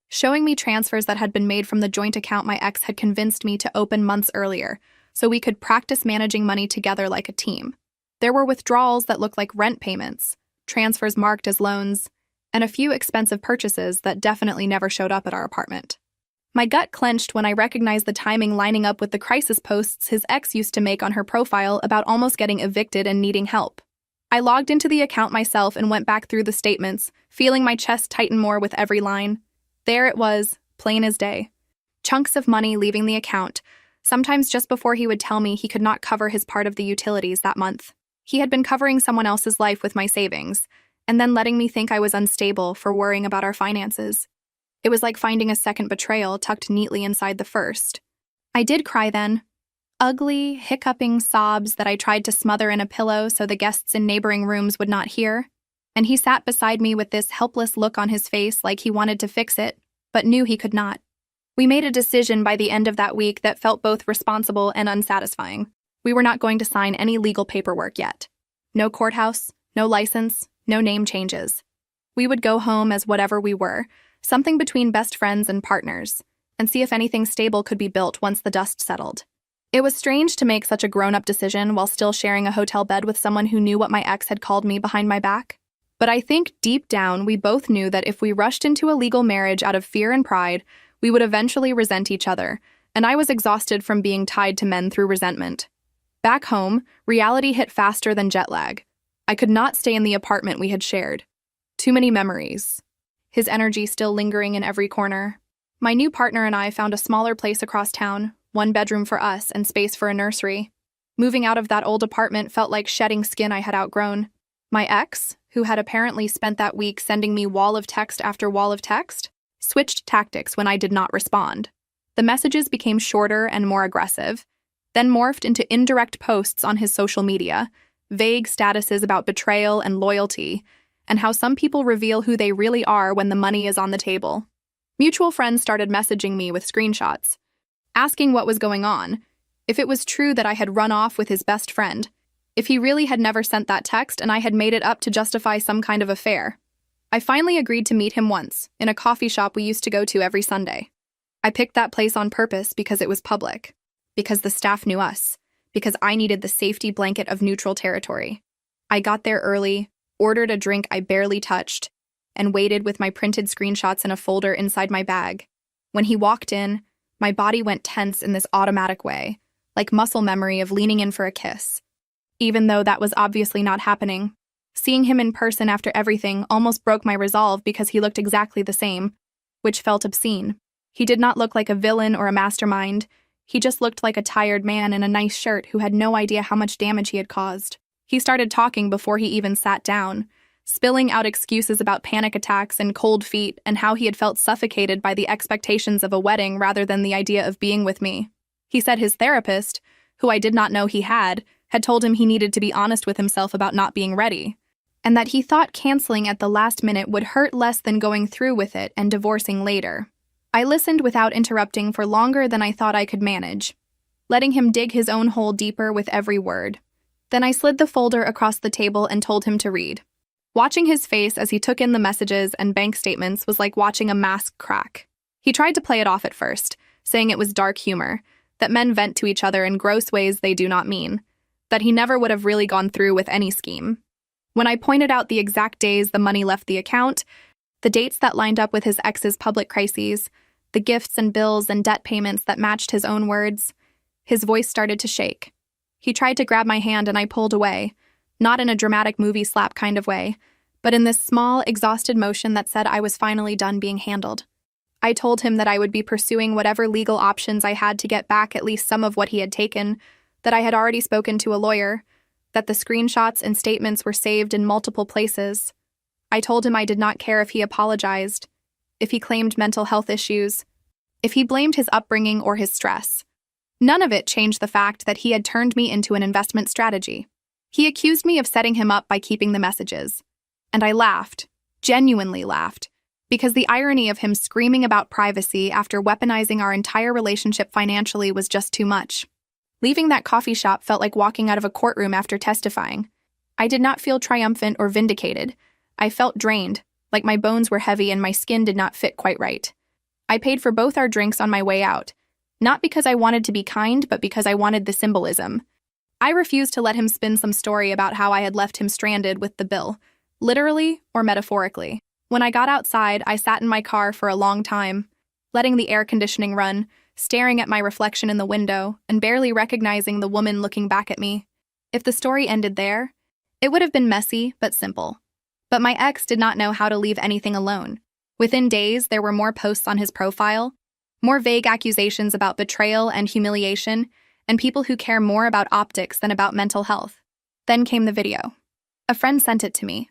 showing me transfers that had been made from the joint account my ex had convinced me to open months earlier, so we could practice managing money together like a team. There were withdrawals that looked like rent payments, transfers marked as loans, and a few expensive purchases that definitely never showed up at our apartment. My gut clenched when I recognized the timing lining up with the crisis posts his ex used to make on her profile about almost getting evicted and needing help. I logged into the account myself and went back through the statements, feeling my chest tighten more with every line. There it was, plain as day. Chunks of money leaving the account, sometimes just before he would tell me he could not cover his part of the utilities that month. He had been covering someone else's life with my savings, and then letting me think I was unstable for worrying about our finances. It was like finding a second betrayal tucked neatly inside the first. I did cry then. Ugly, hiccuping sobs that I tried to smother in a pillow so the guests in neighboring rooms would not hear. And he sat beside me with this helpless look on his face like he wanted to fix it, but knew he could not. We made a decision by the end of that week that felt both responsible and unsatisfying. We were not going to sign any legal paperwork yet. No courthouse, no license, no name changes. We would go home as whatever we were, something between best friends and partners, and see if anything stable could be built once the dust settled. It was strange to make such a grown-up decision while still sharing a hotel bed with someone who knew what my ex had called me behind my back. But I think deep down we both knew that if we rushed into a legal marriage out of fear and pride, we would eventually resent each other, and I was exhausted from being tied to men through resentment. Back home, reality hit faster than jet lag. I could not stay in the apartment we had shared. Too many memories. His energy still lingering in every corner. My new partner and I found a smaller place across town, one bedroom for us and space for a nursery. Moving out of that old apartment felt like shedding skin I had outgrown. My ex, who had apparently spent that week sending me wall of text after wall of text, switched tactics when I did not respond. The messages became shorter and more aggressive, then morphed into indirect posts on his social media, vague statuses about betrayal and loyalty, and how some people reveal who they really are when the money is on the table. Mutual friends started messaging me with screenshots, asking what was going on, If it was true that I had run off with his best friend, if he really had never sent that text and I had made it up to justify some kind of affair. I finally agreed to meet him once, in a coffee shop we used to go to every Sunday. I picked that place on purpose because it was public, because the staff knew us, because I needed the safety blanket of neutral territory. I got there early, ordered a drink I barely touched, and waited with my printed screenshots in a folder inside my bag. When he walked in, my body went tense in this automatic way, like muscle memory of leaning in for a kiss. Even though that was obviously not happening, seeing him in person after everything almost broke my resolve because he looked exactly the same, which felt obscene. He did not look like a villain or a mastermind. He just looked like a tired man in a nice shirt who had no idea how much damage he had caused. He started talking before he even sat down, spilling out excuses about panic attacks and cold feet and how he had felt suffocated by the expectations of a wedding rather than the idea of being with me. He said his therapist, who I did not know he had told him he needed to be honest with himself about not being ready, and that he thought canceling at the last minute would hurt less than going through with it and divorcing later. I listened without interrupting for longer than I thought I could manage, letting him dig his own hole deeper with every word. Then I slid the folder across the table and told him to read. Watching his face as he took in the messages and bank statements was like watching a mask crack. He tried to play it off at first, saying it was dark humor, that men vent to each other in gross ways they do not mean, that he never would have really gone through with any scheme. When I pointed out the exact days the money left the account, the dates that lined up with his ex's public crises, the gifts and bills and debt payments that matched his own words, his voice started to shake. He tried to grab my hand and I pulled away, not in a dramatic movie slap kind of way, but in this small, exhausted motion that said I was finally done being handled. I told him that I would be pursuing whatever legal options I had to get back at least some of what he had taken, that I had already spoken to a lawyer, that the screenshots and statements were saved in multiple places. I told him I did not care if he apologized, if he claimed mental health issues, if he blamed his upbringing or his stress. None of it changed the fact that he had turned me into an investment strategy. He accused me of setting him up by keeping the messages. And I laughed, genuinely laughed, because the irony of him screaming about privacy after weaponizing our entire relationship financially was just too much. Leaving that coffee shop felt like walking out of a courtroom after testifying. I did not feel triumphant or vindicated. I felt drained, like my bones were heavy and my skin did not fit quite right. I paid for both our drinks on my way out, not because I wanted to be kind, but because I wanted the symbolism. I refused to let him spin some story about how I had left him stranded with the bill, literally or metaphorically. When I got outside, I sat in my car for a long time, letting the air conditioning run, staring at my reflection in the window, and barely recognizing the woman looking back at me. If the story ended there, it would have been messy but simple. But my ex did not know how to leave anything alone. Within days, there were more posts on his profile, more vague accusations about betrayal and humiliation, and people who care more about optics than about mental health. Then came the video. A friend sent it to me,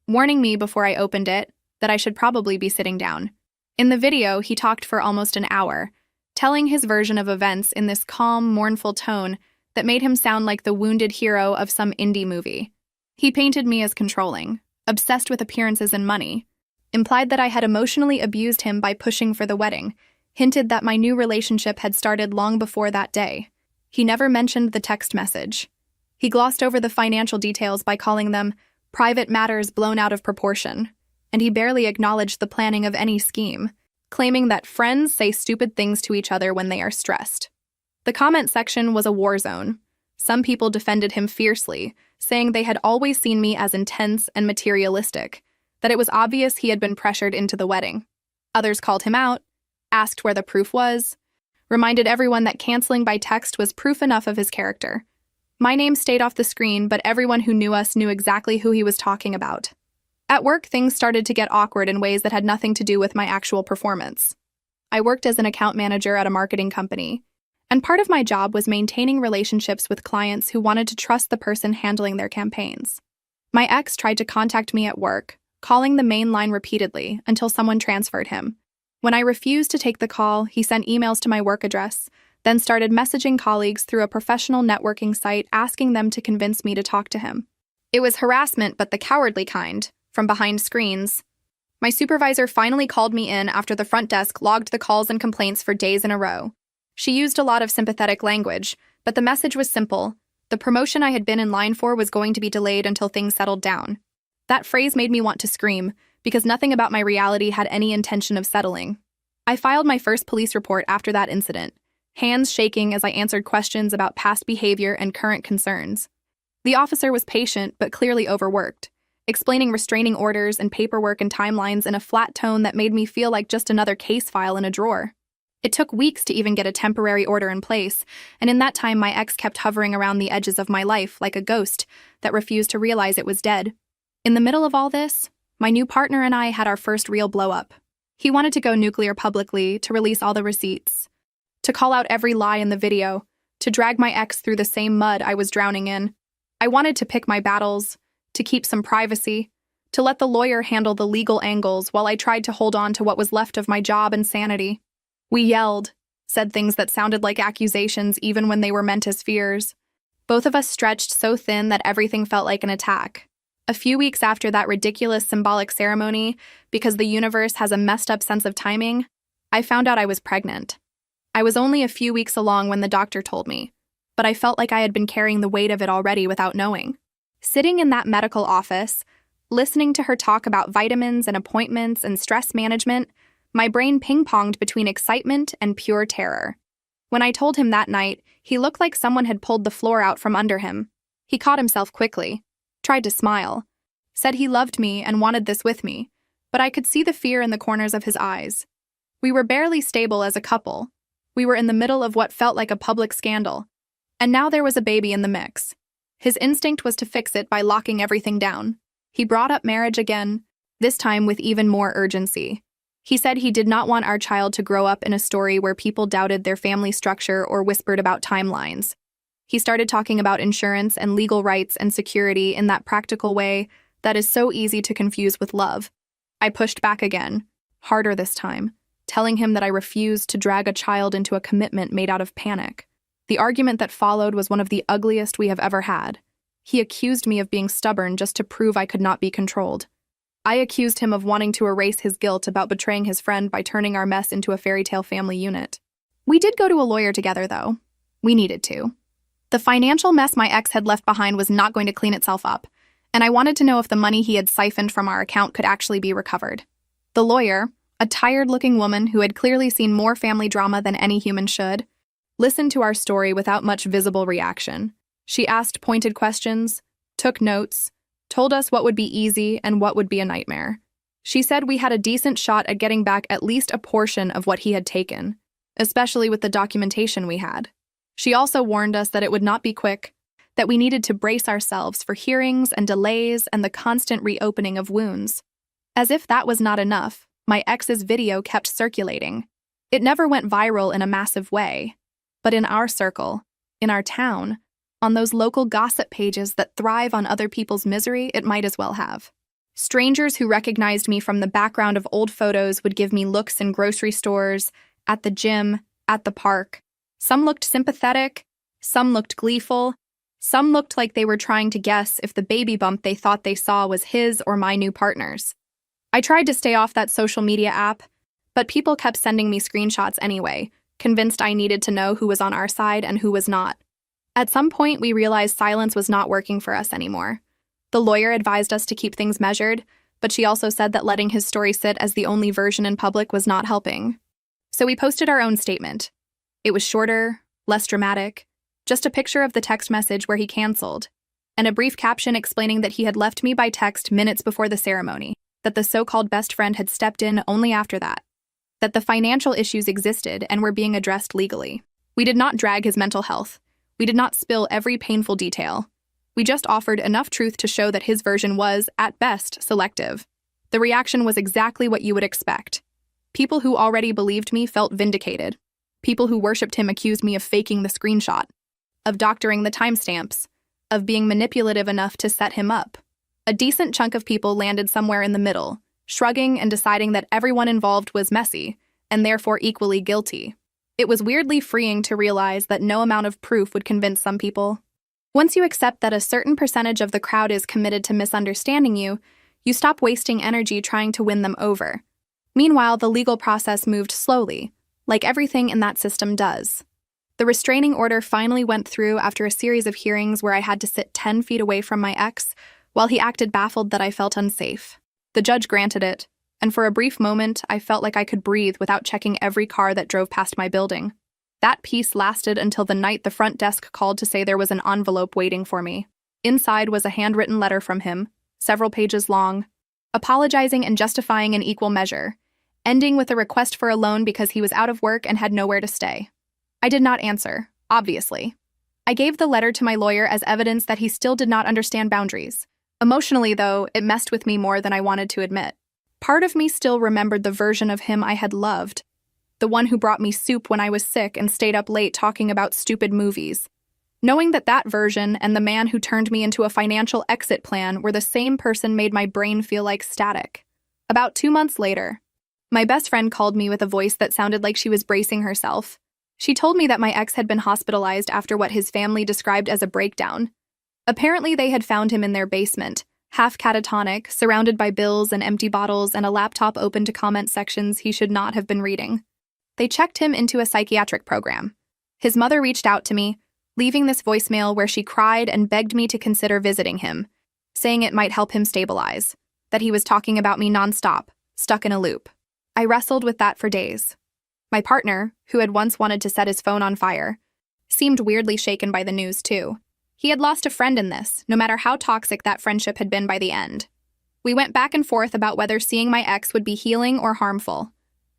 warning me before I opened it that I should probably be sitting down. In the video, he talked for almost an hour, telling his version of events in this calm, mournful tone that made him sound like the wounded hero of some indie movie. He painted me as controlling, obsessed with appearances and money, implied that I had emotionally abused him by pushing for the wedding, hinted that my new relationship had started long before that day. He never mentioned the text message. He glossed over the financial details by calling them private matters blown out of proportion, and he barely acknowledged the planning of any scheme, claiming that friends say stupid things to each other when they are stressed. The comment section was a war zone. Some people defended him fiercely, saying they had always seen me as intense and materialistic, that it was obvious he had been pressured into the wedding. Others called him out, asked where the proof was, reminded everyone that canceling by text was proof enough of his character. My name stayed off the screen, but everyone who knew us knew exactly who he was talking about. At work, things started to get awkward in ways that had nothing to do with my actual performance. I worked as an account manager at a marketing company, and part of my job was maintaining relationships with clients who wanted to trust the person handling their campaigns. My ex tried to contact me at work, calling the main line repeatedly until someone transferred him. When I refused to take the call, he sent emails to my work address, then started messaging colleagues through a professional networking site asking them to convince me to talk to him. It was harassment, but the cowardly kind, from behind screens. My supervisor finally called me in after the front desk logged the calls and complaints for days in a row. She used a lot of sympathetic language, But the message was simple. The promotion I had been in line for was going to be delayed until things settled down. That phrase made me want to scream, because nothing about my reality had any intention of settling. I filed my first police report after that incident, hands shaking as I answered questions about past behavior and current concerns. The officer was patient but clearly overworked, explaining restraining orders and paperwork and timelines in a flat tone that made me feel like just another case file in a drawer. It took weeks to even get a temporary order in place, and in that time my ex kept hovering around the edges of my life like a ghost that refused to realize it was dead. In the middle of all this, my new partner and I had our first real blow-up. He wanted to go nuclear publicly, to release all the receipts, to call out every lie in the video, to drag my ex through the same mud I was drowning in. I wanted to pick my battles, to keep some privacy, to let the lawyer handle the legal angles while I tried to hold on to what was left of my job and sanity. We yelled, said things that sounded like accusations even when they were meant as fears. Both of us stretched so thin that everything felt like an attack. A few weeks after that ridiculous symbolic ceremony, because the universe has a messed up sense of timing, I found out I was pregnant. I was only a few weeks along when the doctor told me, but I felt like I had been carrying the weight of it already without knowing. Sitting in that medical office, listening to her talk about vitamins and appointments and stress management, my brain ping-ponged between excitement and pure terror. When I told him that night, he looked like someone had pulled the floor out from under him. He caught himself quickly, tried to smile, said he loved me and wanted this with me, but I could see the fear in the corners of his eyes. We were barely stable as a couple. We were in the middle of what felt like a public scandal, and now there was a baby in the mix. His instinct was to fix it by locking everything down. He brought up marriage again, this time with even more urgency. He said he did not want our child to grow up in a story where people doubted their family structure or whispered about timelines. He started talking about insurance and legal rights and security in that practical way that is so easy to confuse with love. I pushed back again, harder this time, telling him that I refused to drag a child into a commitment made out of panic. The argument that followed was one of the ugliest we have ever had. He accused me of being stubborn just to prove I could not be controlled. I accused him of wanting to erase his guilt about betraying his friend by turning our mess into a fairy tale family unit. We did go to a lawyer together, though. We needed to. The financial mess my ex had left behind was not going to clean itself up, and I wanted to know if the money he had siphoned from our account could actually be recovered. The lawyer, a tired-looking woman who had clearly seen more family drama than any human should, listened to our story without much visible reaction. She asked pointed questions, took notes, told us what would be easy and what would be a nightmare. She said we had a decent shot at getting back at least a portion of what he had taken, especially with the documentation we had. She also warned us that it would not be quick, that we needed to brace ourselves for hearings and delays and the constant reopening of wounds. As if that was not enough, my ex's video kept circulating. It never went viral in a massive way, but in our circle, in our town, on those local gossip pages that thrive on other people's misery, it might as well have. Strangers who recognized me from the background of old photos would give me looks in grocery stores, at the gym, at the park. Some looked sympathetic, some looked gleeful, some looked like they were trying to guess if the baby bump they thought they saw was his or my new partner's. I tried to stay off that social media app, but people kept sending me screenshots anyway, convinced I needed to know who was on our side and who was not. At some point, we realized silence was not working for us anymore. The lawyer advised us to keep things measured, but she also said that letting his story sit as the only version in public was not helping. So we posted our own statement. It was shorter, less dramatic, just a picture of the text message where he canceled, and a brief caption explaining that he had left me by text minutes before the ceremony, that the so-called best friend had stepped in only after that the financial issues existed and were being addressed legally. We did not drag his mental health. We did not spill every painful detail. We just offered enough truth to show that his version was, at best, selective. The reaction was exactly what you would expect. People who already believed me felt vindicated. People who worshipped him accused me of faking the screenshot, of doctoring the timestamps, of being manipulative enough to set him up. A decent chunk of people landed somewhere in the middle, shrugging and deciding that everyone involved was messy, and therefore equally guilty. It was weirdly freeing to realize that no amount of proof would convince some people. Once you accept that a certain percentage of the crowd is committed to misunderstanding you, you stop wasting energy trying to win them over. Meanwhile, the legal process moved slowly, like everything in that system does. The restraining order finally went through after a series of hearings where I had to sit 10 feet away from my ex while he acted baffled that I felt unsafe. The judge granted it, and for a brief moment, I felt like I could breathe without checking every car that drove past my building. That peace lasted until the night the front desk called to say there was an envelope waiting for me. Inside was a handwritten letter from him, several pages long, apologizing and justifying in equal measure, ending with a request for a loan because he was out of work and had nowhere to stay. I did not answer, obviously. I gave the letter to my lawyer as evidence that he still did not understand boundaries. Emotionally, though, it messed with me more than I wanted to admit. Part of me still remembered the version of him I had loved, the one who brought me soup when I was sick and stayed up late talking about stupid movies. Knowing that that version and the man who turned me into a financial exit plan were the same person made my brain feel like static. About 2 months later, my best friend called me with a voice that sounded like she was bracing herself. She told me that my ex had been hospitalized after what his family described as a breakdown. Apparently, they had found him in their basement, half catatonic, surrounded by bills and empty bottles and a laptop open to comment sections he should not have been reading. They checked him into a psychiatric program. His mother reached out to me, leaving this voicemail where she cried and begged me to consider visiting him, saying it might help him stabilize, that he was talking about me nonstop, stuck in a loop. I wrestled with that for days. My partner, who had once wanted to set his phone on fire, seemed weirdly shaken by the news, too. He had lost a friend in this, no matter how toxic that friendship had been by the end. We went back and forth about whether seeing my ex would be healing or harmful.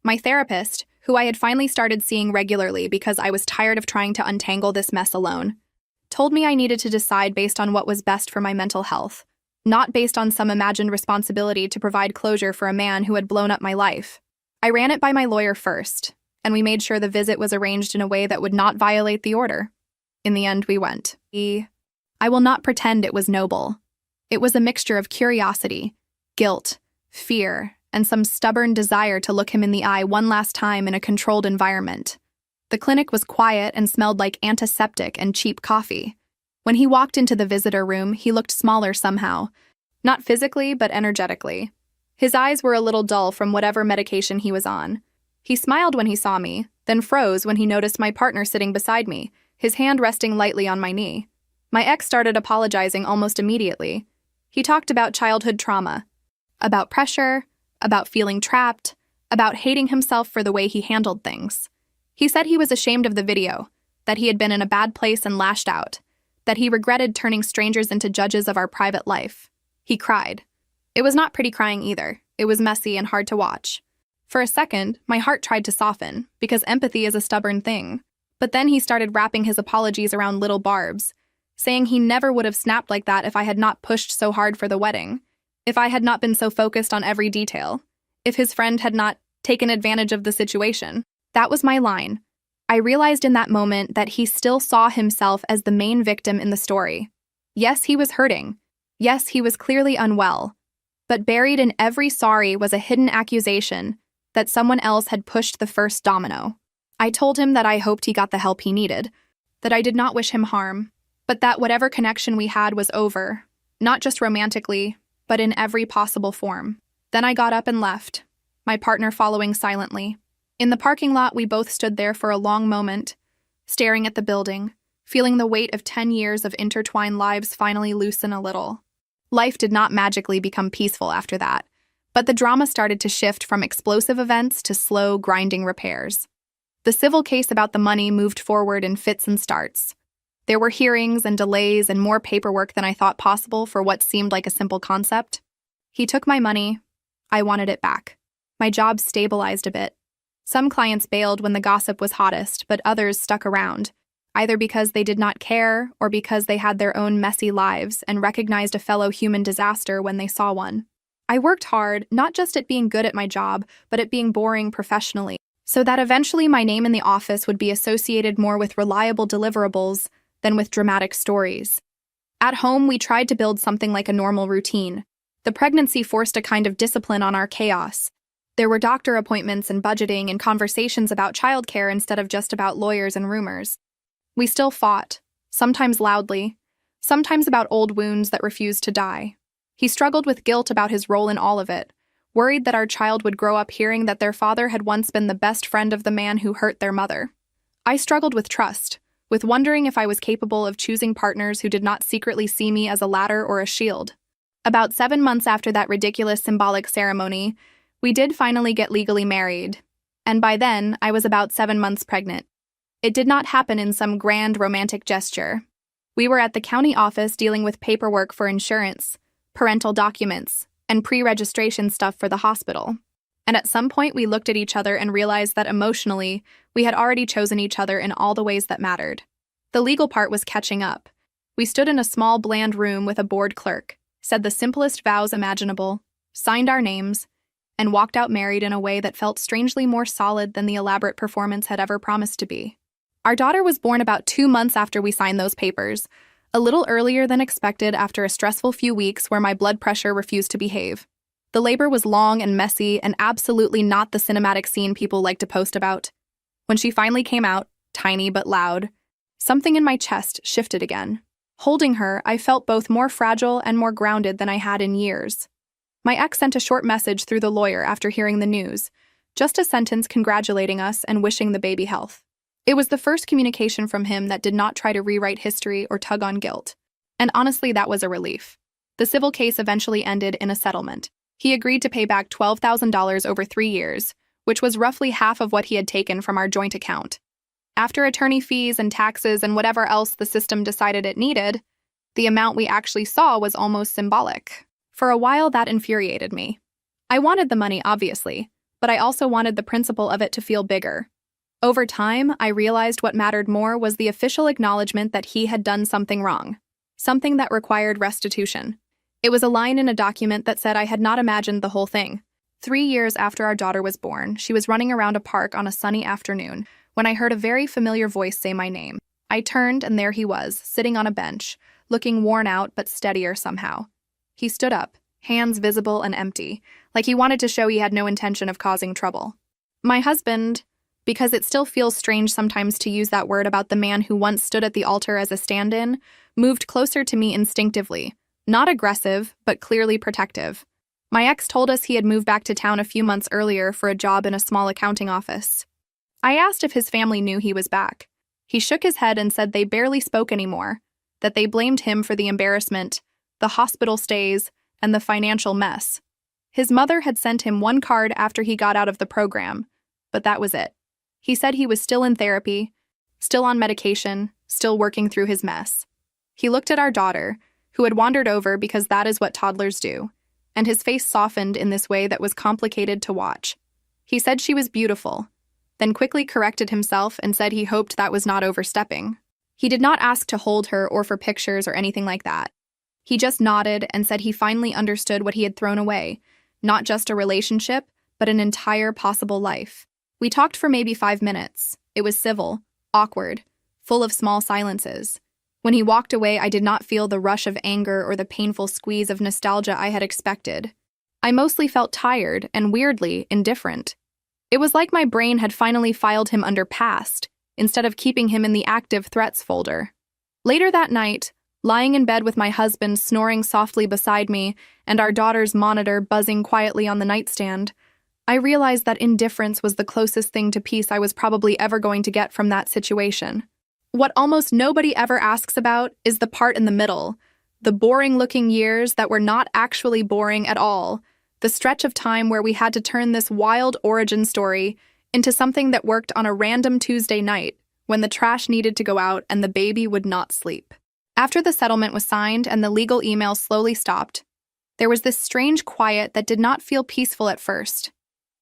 My therapist, who I had finally started seeing regularly because I was tired of trying to untangle this mess alone, told me I needed to decide based on what was best for my mental health, not based on some imagined responsibility to provide closure for a man who had blown up my life. I ran it by my lawyer first, and we made sure the visit was arranged in a way that would not violate the order. In the end, we went. I will not pretend it was noble. It was a mixture of curiosity, guilt, fear, and some stubborn desire to look him in the eye one last time in a controlled environment. The clinic was quiet and smelled like antiseptic and cheap coffee. When he walked into the visitor room, he looked smaller somehow. Not physically, but energetically. His eyes were a little dull from whatever medication he was on. He smiled when he saw me, then froze when he noticed my partner sitting beside me, his hand resting lightly on my knee. My ex started apologizing almost immediately. He talked about childhood trauma, about pressure, about feeling trapped, about hating himself for the way he handled things. He said he was ashamed of the video, that he had been in a bad place and lashed out, that he regretted turning strangers into judges of our private life. He cried. It was not pretty crying either. It was messy and hard to watch. For a second, my heart tried to soften, because empathy is a stubborn thing. But then he started wrapping his apologies around little barbs, saying he never would have snapped like that if I had not pushed so hard for the wedding, if I had not been so focused on every detail, if his friend had not taken advantage of the situation. That was my line. I realized in that moment that he still saw himself as the main victim in the story. Yes, he was hurting. Yes, he was clearly unwell. But buried in every sorry was a hidden accusation that someone else had pushed the first domino. I told him that I hoped he got the help he needed, that I did not wish him harm, but that whatever connection we had was over, not just romantically, but in every possible form. Then I got up and left, my partner following silently. In the parking lot, we both stood there for a long moment, staring at the building, feeling the weight of 10 years of intertwined lives finally loosen a little. Life did not magically become peaceful after that, but the drama started to shift from explosive events to slow, grinding repairs. The civil case about the money moved forward in fits and starts. There were hearings and delays and more paperwork than I thought possible for what seemed like a simple concept. He took my money. I wanted it back. My job stabilized a bit. Some clients bailed when the gossip was hottest, but others stuck around, either because they did not care or because they had their own messy lives and recognized a fellow human disaster when they saw one. I worked hard, not just at being good at my job, but at being boring professionally, so that eventually my name in the office would be associated more with reliable deliverables than with dramatic stories. At home, we tried to build something like a normal routine. The pregnancy forced a kind of discipline on our chaos. There were doctor appointments and budgeting and conversations about childcare instead of just about lawyers and rumors. We still fought, sometimes loudly, sometimes about old wounds that refused to die. He struggled with guilt about his role in all of it, worried that our child would grow up hearing that their father had once been the best friend of the man who hurt their mother. I struggled with trust, with wondering if I was capable of choosing partners who did not secretly see me as a ladder or a shield. About 7 months after that ridiculous symbolic ceremony, we did finally get legally married, and by then, I was about 7 months pregnant. It did not happen in some grand romantic gesture. We were at the county office dealing with paperwork for insurance, parental documents, and pre-registration stuff for the hospital. And at some point, we looked at each other and realized that emotionally, we had already chosen each other in all the ways that mattered. The legal part was catching up. We stood in a small, bland room with a bored clerk, said the simplest vows imaginable, signed our names, and walked out married in a way that felt strangely more solid than the elaborate performance had ever promised to be. Our daughter was born about 2 months after we signed those papers, a little earlier than expected after a stressful few weeks where my blood pressure refused to behave. The labor was long and messy and absolutely not the cinematic scene people like to post about. When she finally came out, tiny but loud, something in my chest shifted again. Holding her, I felt both more fragile and more grounded than I had in years. My ex sent a short message through the lawyer after hearing the news, just a sentence congratulating us and wishing the baby health. It was the first communication from him that did not try to rewrite history or tug on guilt. And honestly, that was a relief. The civil case eventually ended in a settlement. He agreed to pay back $12,000 over 3 years, which was roughly half of what he had taken from our joint account. After attorney fees and taxes and whatever else the system decided it needed, the amount we actually saw was almost symbolic. For a while, that infuriated me. I wanted the money, obviously, but I also wanted the principle of it to feel bigger. Over time, I realized what mattered more was the official acknowledgement that he had done something wrong, something that required restitution. It was a line in a document that said I had not imagined the whole thing. 3 years after our daughter was born, she was running around a park on a sunny afternoon when I heard a very familiar voice say my name. I turned, and there he was, sitting on a bench, looking worn out but steadier somehow. He stood up, hands visible and empty, like he wanted to show he had no intention of causing trouble. My husband, because it still feels strange sometimes to use that word about the man who once stood at the altar as a stand-in, moved closer to me instinctively. Not aggressive, but clearly protective. My ex told us he had moved back to town a few months earlier for a job in a small accounting office. I asked if his family knew he was back. He shook his head and said they barely spoke anymore, that they blamed him for the embarrassment, the hospital stays, and the financial mess. His mother had sent him one card after he got out of the program, but that was it. He said he was still in therapy, still on medication, still working through his mess. He looked at our daughter, who had wandered over because that is what toddlers do, and his face softened in this way that was complicated to watch. He said she was beautiful, then quickly corrected himself and said he hoped that was not overstepping. He did not ask to hold her or for pictures or anything like that. He just nodded and said he finally understood what he had thrown away, not just a relationship, but an entire possible life. We talked for maybe 5 minutes. It was civil, awkward, full of small silences. When he walked away, I did not feel the rush of anger or the painful squeeze of nostalgia I had expected. I mostly felt tired and, weirdly, indifferent. It was like my brain had finally filed him under past, instead of keeping him in the active threats folder. Later that night, lying in bed with my husband snoring softly beside me and our daughter's monitor buzzing quietly on the nightstand, I realized that indifference was the closest thing to peace I was probably ever going to get from that situation. What almost nobody ever asks about is the part in the middle, the boring-looking years that were not actually boring at all, the stretch of time where we had to turn this wild origin story into something that worked on a random Tuesday night when the trash needed to go out and the baby would not sleep. After the settlement was signed and the legal email slowly stopped, there was this strange quiet that did not feel peaceful at first.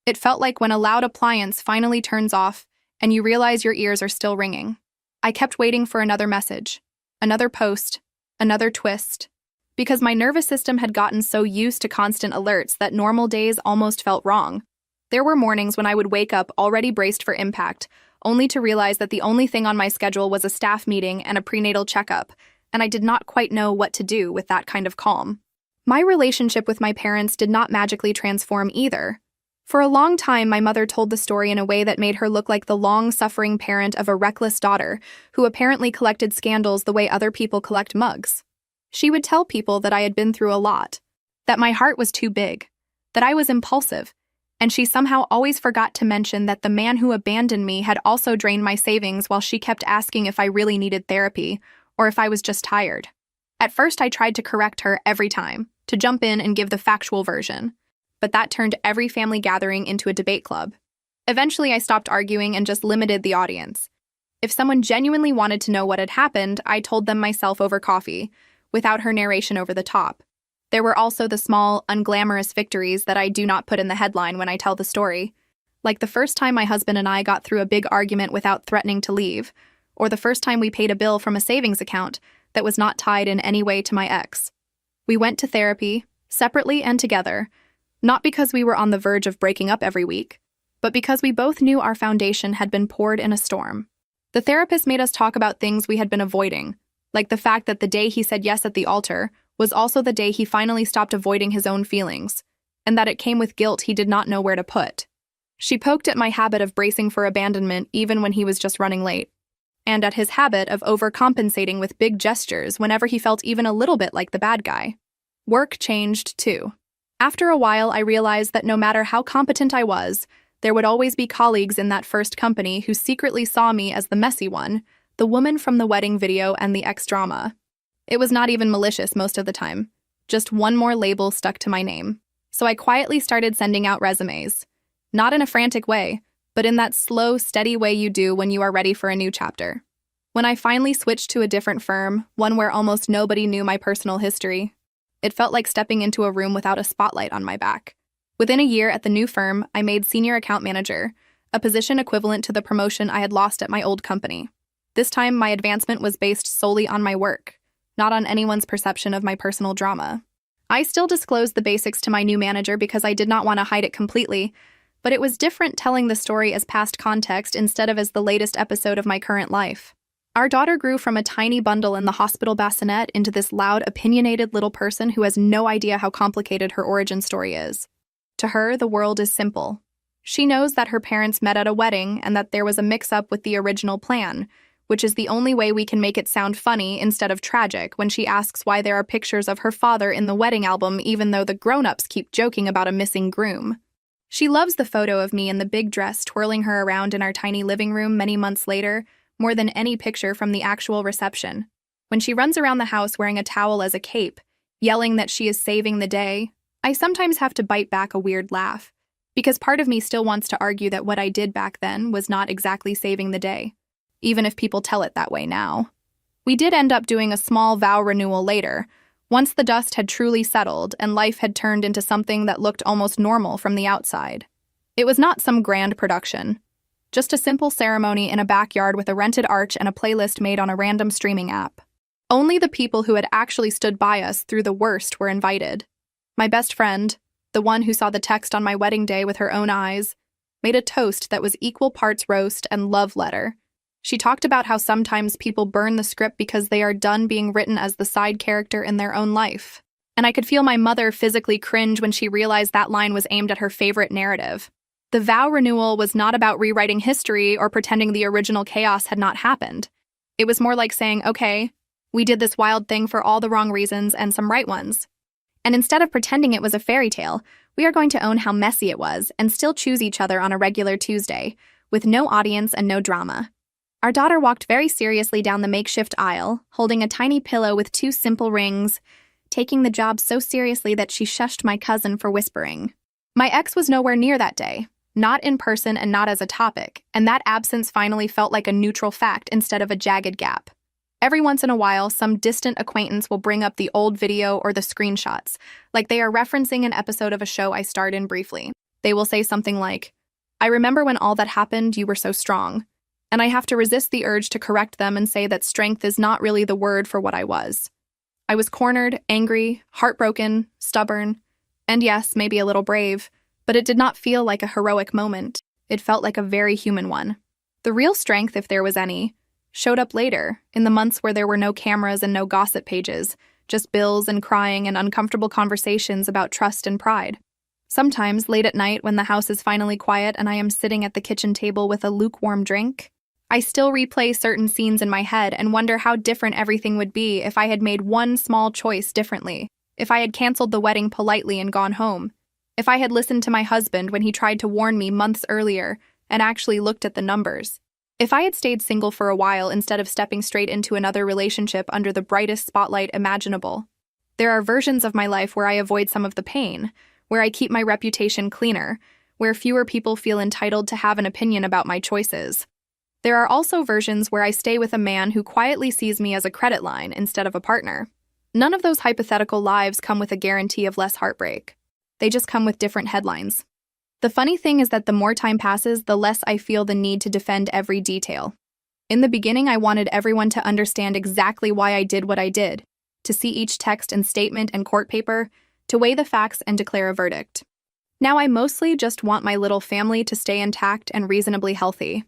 It felt like when a loud appliance finally turns off and you realize your ears are still ringing. I kept waiting for another message, another post, another twist, because my nervous system had gotten so used to constant alerts that normal days almost felt wrong. There were mornings when I would wake up already braced for impact, only to realize that the only thing on my schedule was a staff meeting and a prenatal checkup, and I did not quite know what to do with that kind of calm. My relationship with my parents did not magically transform either. For a long time, my mother told the story in a way that made her look like the long-suffering parent of a reckless daughter who apparently collected scandals the way other people collect mugs. She would tell people that I had been through a lot, that my heart was too big, that I was impulsive, And she somehow always forgot to mention that the man who abandoned me had also drained my savings while she kept asking if I really needed therapy or if I was just tired. At first, I tried to correct her every time, to jump in and give the factual version, but that turned every family gathering into a debate club. Eventually, I stopped arguing and just limited the audience. If someone genuinely wanted to know what had happened, I told them myself over coffee, without her narration over the top. There were also the small, unglamorous victories that I do not put in the headline when I tell the story, like the first time my husband and I got through a big argument without threatening to leave, or the first time we paid a bill from a savings account that was not tied in any way to my ex. We went to therapy, separately and together, not because we were on the verge of breaking up every week, but because we both knew our foundation had been poured in a storm. The therapist made us talk about things we had been avoiding, like the fact that the day he said yes at the altar was also the day he finally stopped avoiding his own feelings, and that it came with guilt he did not know where to put. She poked at my habit of bracing for abandonment even when he was just running late, and at his habit of overcompensating with big gestures whenever he felt even a little bit like the bad guy. Work changed, too. After a while, I realized that no matter how competent I was, there would always be colleagues in that first company who secretly saw me as the messy one, the woman from the wedding video and the ex-drama. It was not even malicious most of the time, just one more label stuck to my name. So I quietly started sending out resumes. Not in a frantic way, but in that slow, steady way you do when you are ready for a new chapter. When I finally switched to a different firm, one where almost nobody knew my personal history, it felt like stepping into a room without a spotlight on my back. Within a year at the new firm, I made senior account manager, a position equivalent to the promotion I had lost at my old company. This time, my advancement was based solely on my work, not on anyone's perception of my personal drama. I still disclosed the basics to my new manager because I did not want to hide it completely, but it was different telling the story as past context instead of as the latest episode of my current life. Our daughter grew from a tiny bundle in the hospital bassinet into this loud, opinionated little person who has no idea how complicated her origin story is. To her, the world is simple. She knows that her parents met at a wedding and that there was a mix-up with the original plan, which is the only way we can make it sound funny instead of tragic when she asks why there are pictures of her father in the wedding album even though the grown-ups keep joking about a missing groom. She loves the photo of me in the big dress twirling her around in our tiny living room many months later, more than any picture from the actual reception. When she runs around the house wearing a towel as a cape, yelling that she is saving the day, I sometimes have to bite back a weird laugh, because part of me still wants to argue that what I did back then was not exactly saving the day, even if people tell it that way now. We did end up doing a small vow renewal later, once the dust had truly settled and life had turned into something that looked almost normal from the outside. It was not some grand production, just a simple ceremony in a backyard with a rented arch and a playlist made on a random streaming app. Only the people who had actually stood by us through the worst were invited. My best friend, the one who saw the text on my wedding day with her own eyes, made a toast that was equal parts roast and love letter. She talked about how sometimes people burn the script because they are done being written as the side character in their own life. And I could feel my mother physically cringe when she realized that line was aimed at her favorite narrative. The vow renewal was not about rewriting history or pretending the original chaos had not happened. It was more like saying, okay, we did this wild thing for all the wrong reasons and some right ones. And instead of pretending it was a fairy tale, we are going to own how messy it was and still choose each other on a regular Tuesday, with no audience and no drama. Our daughter walked very seriously down the makeshift aisle, holding a tiny pillow with 2 simple rings, taking the job so seriously that she shushed my cousin for whispering. My ex was nowhere near that day, not in person and not as a topic, and that absence finally felt like a neutral fact instead of a jagged gap. Every once in a while, some distant acquaintance will bring up the old video or the screenshots, like they are referencing an episode of a show I starred in briefly. They will say something like, "I remember when all that happened, you were so strong." And I have to resist the urge to correct them and say that strength is not really the word for what I was. I was cornered, angry, heartbroken, stubborn, and yes, maybe a little brave, but it did not feel like a heroic moment. It felt like a very human one. The real strength, if there was any, showed up later, in the months where there were no cameras and no gossip pages, just bills and crying and uncomfortable conversations about trust and pride. Sometimes, late at night when the house is finally quiet and I am sitting at the kitchen table with a lukewarm drink, I still replay certain scenes in my head and wonder how different everything would be if I had made one small choice differently, if I had canceled the wedding politely and gone home, If I had listened to my husband when he tried to warn me months earlier and actually looked at the numbers. If I had stayed single for a while instead of stepping straight into another relationship under the brightest spotlight imaginable. There are versions of my life where I avoid some of the pain, where I keep my reputation cleaner, where fewer people feel entitled to have an opinion about my choices. There are also versions where I stay with a man who quietly sees me as a credit line instead of a partner. None of those hypothetical lives come with a guarantee of less heartbreak. They just come with different headlines. The funny thing is that the more time passes, the less I feel the need to defend every detail. In the beginning, I wanted everyone to understand exactly why I did what I did, to see each text and statement and court paper, to weigh the facts and declare a verdict. Now I mostly just want my little family to stay intact and reasonably healthy.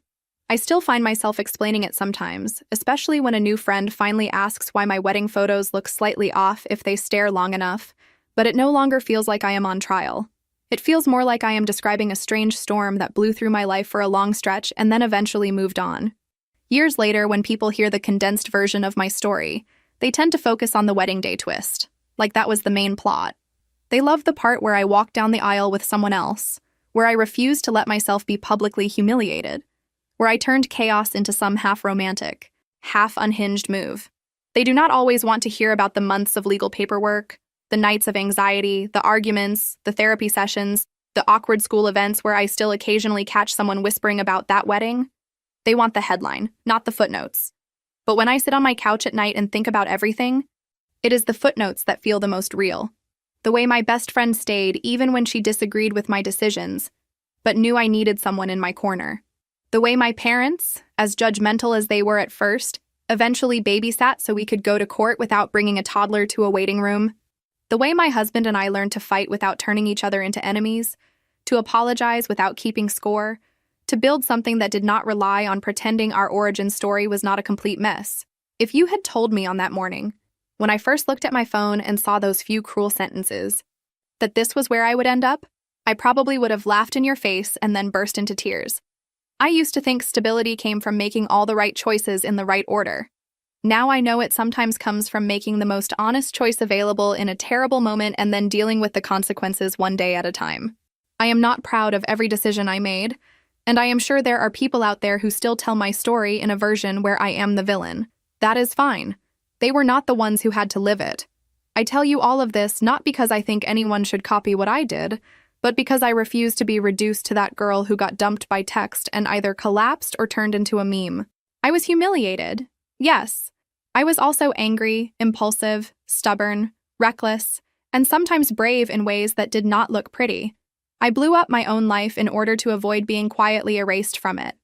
I still find myself explaining it sometimes, especially when a new friend finally asks why my wedding photos look slightly off if they stare long enough, but it no longer feels like I am on trial. It feels more like I am describing a strange storm that blew through my life for a long stretch and then eventually moved on. Years later, when people hear the condensed version of my story, they tend to focus on the wedding day twist, like that was the main plot. They love the part where I walked down the aisle with someone else, where I refused to let myself be publicly humiliated, where I turned chaos into some half-romantic, half-unhinged move. They do not always want to hear about the months of legal paperwork, the nights of anxiety, the arguments, the therapy sessions, the awkward school events where I still occasionally catch someone whispering about that wedding. They want the headline, not the footnotes. But when I sit on my couch at night and think about everything, it is the footnotes that feel the most real. The way my best friend stayed even when she disagreed with my decisions, but knew I needed someone in my corner. The way my parents, as judgmental as they were at first, eventually babysat so we could go to court without bringing a toddler to a waiting room. The way my husband and I learned to fight without turning each other into enemies, to apologize without keeping score, to build something that did not rely on pretending our origin story was not a complete mess. If you had told me on that morning, when I first looked at my phone and saw those few cruel sentences, that this was where I would end up, I probably would have laughed in your face and then burst into tears. I used to think stability came from making all the right choices in the right order. Now I know it sometimes comes from making the most honest choice available in a terrible moment and then dealing with the consequences one day at a time. I am not proud of every decision I made, and I am sure there are people out there who still tell my story in a version where I am the villain. That is fine. They were not the ones who had to live it. I tell you all of this not because I think anyone should copy what I did, but because I refuse to be reduced to that girl who got dumped by text and either collapsed or turned into a meme. I was humiliated. Yes. I was also angry, impulsive, stubborn, reckless, and sometimes brave in ways that did not look pretty. I blew up my own life in order to avoid being quietly erased from it.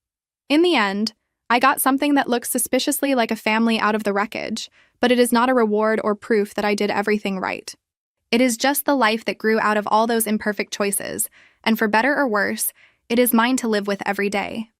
In the end, I got something that looks suspiciously like a family out of the wreckage, but it is not a reward or proof that I did everything right. It is just the life that grew out of all those imperfect choices, and for better or worse, it is mine to live with every day.